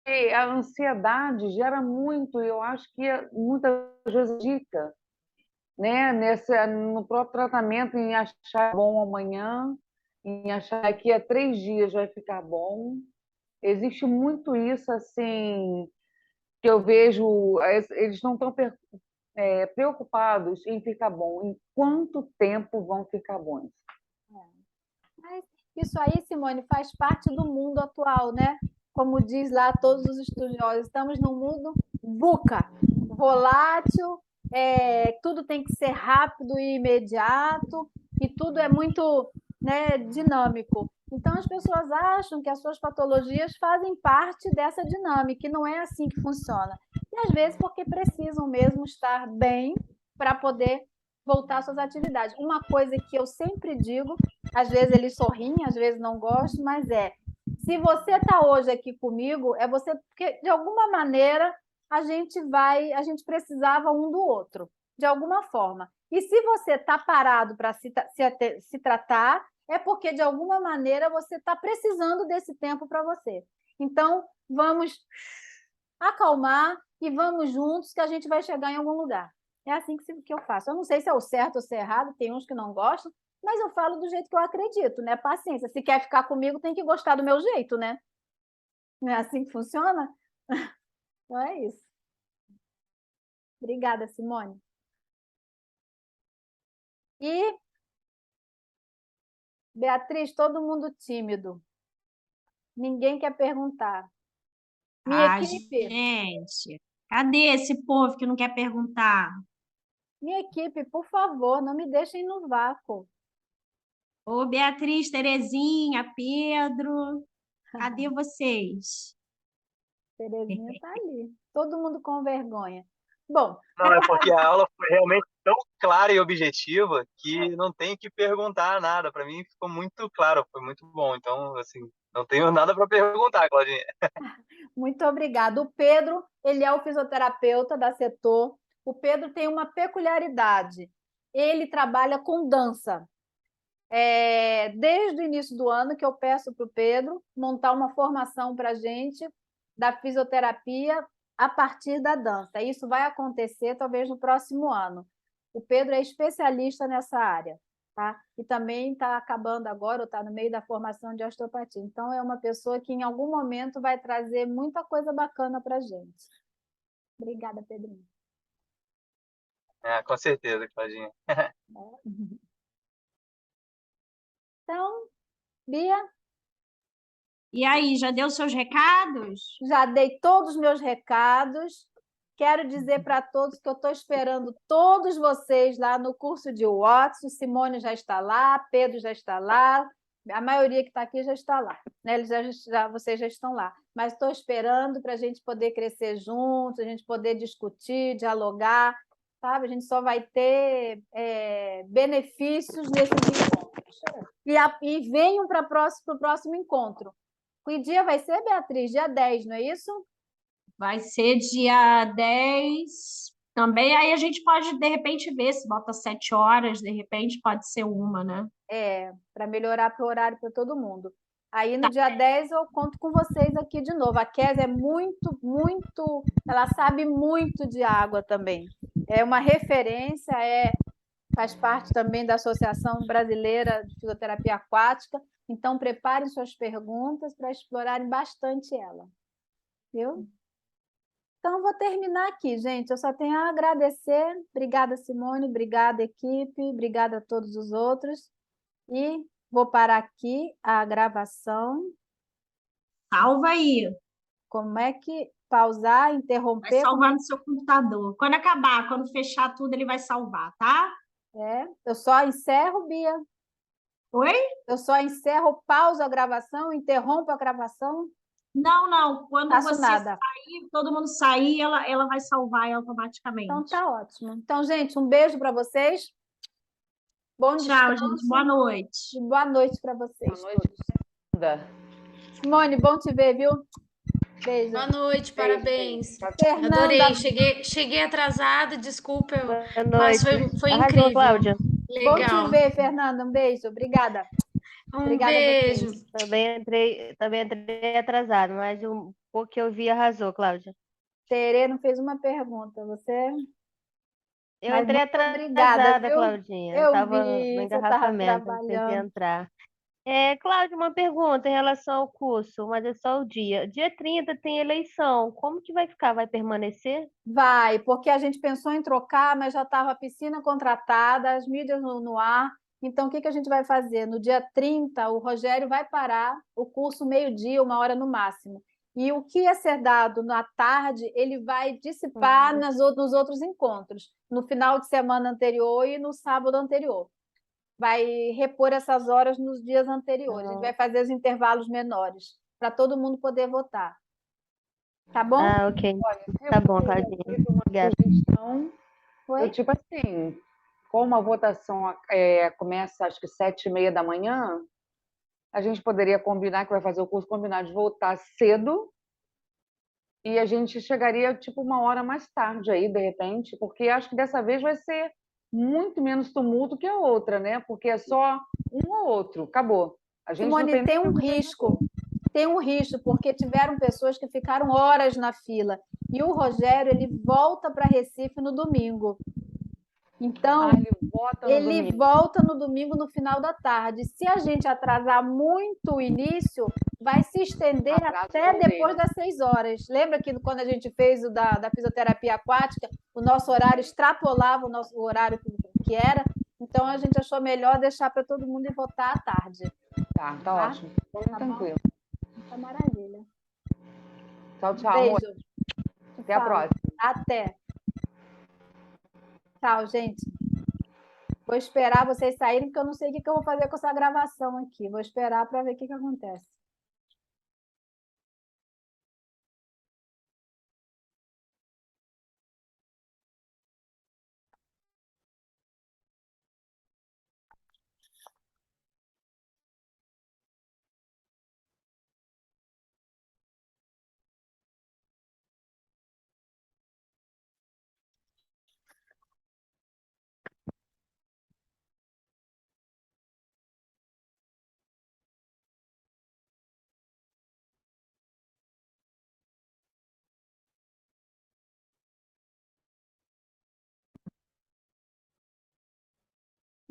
F: E a ansiedade gera muito, e eu acho que muitas vezes dica, né, no próprio tratamento, em achar bom amanhã, em achar que a 3 dias vai ficar bom. Existe muito isso, assim, que eu vejo, eles não estão preocupados em ficar bom, em quanto tempo vão ficar bons.
A: Mas isso aí, Simone, faz parte do mundo atual, né? Como diz lá todos os estudiosos, estamos num mundo VUCA, volátil, tudo tem que ser rápido e imediato, e tudo é muito, né, dinâmico. Então, as pessoas acham que as suas patologias fazem parte dessa dinâmica, e não é assim que funciona. E, às vezes, porque precisam mesmo estar bem para poder voltar às suas atividades. Uma coisa que eu sempre digo, às vezes eles sorriem, às vezes não gostam, mas se você está hoje aqui comigo, é você, porque de alguma maneira a gente precisava um do outro, de alguma forma. E se você está parado para se tratar, é porque de alguma maneira você está precisando desse tempo para você. Então, vamos acalmar e vamos juntos que a gente vai chegar em algum lugar. É assim que eu faço. Eu não sei se é o certo ou se é errado, tem uns que não gostam, mas eu falo do jeito que eu acredito, né? Paciência. Se quer ficar comigo, tem que gostar do meu jeito, né? Não é assim que funciona? Então é isso. Obrigada, Simone. E, Beatriz, todo mundo tímido. Ninguém quer perguntar. Minha equipe.
C: Gente, cadê esse povo que não quer perguntar?
A: Minha equipe, por favor, não me deixem no vácuo.
C: Ô, Beatriz, Terezinha, Pedro, cadê vocês?
A: Terezinha está ali. Todo mundo com vergonha. Bom,
G: não, é porque a aula foi realmente tão clara e objetiva que não tem que perguntar nada. Para mim ficou muito claro, foi muito bom. Então, assim, não tenho nada para perguntar, Claudinha.
A: Muito obrigada. O Pedro, ele é o fisioterapeuta da Setor. O Pedro tem uma peculiaridade. Ele trabalha com dança. Desde o início do ano que eu peço para o Pedro montar uma formação para a gente da fisioterapia a partir da dança. Isso vai acontecer talvez no próximo ano. O Pedro é especialista nessa área, tá? E também está acabando agora, ou está no meio da formação de osteopatia. Então, é uma pessoa que em algum momento vai trazer muita coisa bacana para a gente. Obrigada, Pedrinho.
G: Com certeza, Claudinha.
A: Então, Bia,
C: E aí, já deu seus recados?
A: já dei todos os meus recados. Quero dizer para todos que eu estou esperando todos vocês lá no curso de Watson. Simone já está lá, Pedro já está lá, a maioria que está aqui já está lá, né? Vocês já estão lá. Mas estou esperando para a gente poder crescer juntos, a gente poder discutir, dialogar, sabe? A gente só vai ter benefícios nesses encontros. E venham para o próximo encontro. Que dia vai ser, Beatriz? Dia 10, não é isso?
C: Vai ser dia 10 também. Aí a gente pode, de repente, ver se bota 7 horas, de repente pode ser uma, né?
A: Para melhorar o horário para todo mundo. Aí no dia 10 eu conto com vocês aqui de novo. A Kézia é muito, muito, ela sabe muito de água também. É uma referência, faz parte também da Associação Brasileira de Fisioterapia Aquática. Então, preparem suas perguntas para explorarem bastante ela. Viu? Então, vou terminar aqui, gente. Eu só tenho a agradecer. Obrigada, Simone. Obrigada, equipe. Obrigada a todos os outros. E vou parar aqui a gravação.
C: Salva aí.
A: Como é que pausar,
C: Vai
A: interromper?
C: salvar no seu computador. Quando acabar, quando fechar tudo, ele vai salvar, tá?
A: Eu só encerro, Bia.
C: Oi?
A: Eu só encerro, pauso a gravação, interrompo a gravação.
C: Não, não. Quando
A: Faço
C: você
A: nada.
C: sair, todo mundo sair, ela vai salvar automaticamente.
A: Então tá ótimo. Então, gente, um beijo para vocês. Bom
C: Tchau,
A: descanso.
C: gente. Boa noite.
A: E boa noite para vocês.
F: Boa noite.
A: Simone, bom te ver, viu? Beijo.
H: Boa noite, parabéns.
A: Fernanda,
H: Adorei. Cheguei atrasada, desculpa,
B: Boa
H: mas
B: noite.
H: foi
B: Arrasou,
H: incrível.
B: Cláudia.
A: bom
H: Legal.
A: te ver, Fernanda. Um beijo. Obrigada.
H: Um
A: Obrigada a
H: beijo.
A: vocês.
B: Também entrei atrasado, mas um pouco que eu vi arrasou, Cláudia.
A: Terê não fez uma pergunta. Você?
B: Eu
A: Mas
B: entrei
A: muito obrigada,
B: atrasada,
A: viu?
B: Claudinha.
A: Eu
B: Eu estava
A: vi,
B: no
A: você estava
B: engarrafamento, não tentei
A: trabalhando.
B: entrar. Cláudia, uma pergunta em relação ao curso, mas é só o dia. Dia 30 tem eleição. Como que vai ficar? Vai permanecer?
A: Vai, porque a gente pensou em trocar, mas já estava a piscina contratada, as mídias no ar. Então, o que a gente vai fazer? No dia 30, o Rogério vai parar o curso meio-dia, 1 hora no máximo. E o que ia ser dado na tarde, ele vai dissipar nos outros encontros, no final de semana anterior e no sábado anterior. Vai repor essas horas nos dias anteriores. A gente vai fazer os intervalos menores, para todo mundo poder votar. Tá bom?
B: Ah, ok. Tá bom, Claudinha. Obrigada.
F: Sugestão,
A: Foi?
F: tipo assim, como a votação começa acho que 7h30 da manhã, a gente poderia combinar que vai fazer o curso, combinar de voltar cedo e a gente chegaria tipo 1 hora mais tarde aí, de repente, porque acho que dessa vez vai ser muito menos tumulto que a outra, né? Porque é só um ou outro, acabou. A gente não
A: Simone,
F: tem
A: tem um risco. Tem um risco, porque tiveram pessoas que ficaram horas na fila. E o Rogério, ele volta para Recife no domingo. Então, ele volta no domingo no final da tarde. Se a gente atrasar muito o início, vai se estender até depois das 6 horas. Lembra que quando a gente fez o da fisioterapia aquática, o nosso horário extrapolava o horário que era? Então, a gente achou melhor deixar para todo mundo ir votar à tarde.
F: Tá ótimo. Tá tranquilo.
A: Tá maravilha.
F: Tchau, amor.
A: Beijo.
F: Até a próxima.
A: Até. Tchau, gente. Vou esperar vocês saírem, porque eu não sei o que eu vou fazer com essa gravação aqui. Vou esperar para ver o que acontece.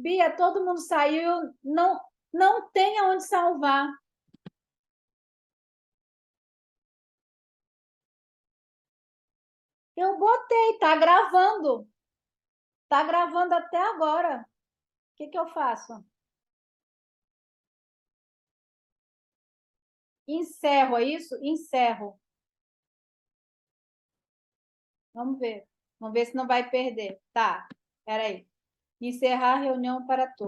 A: Bia, todo mundo saiu, não tem aonde salvar. Eu botei, tá gravando. Tá gravando até agora. O que eu faço? Encerro, é isso? Encerro. Vamos ver. Vamos ver se não vai perder. Tá, peraí. Encerrar a reunião para todos.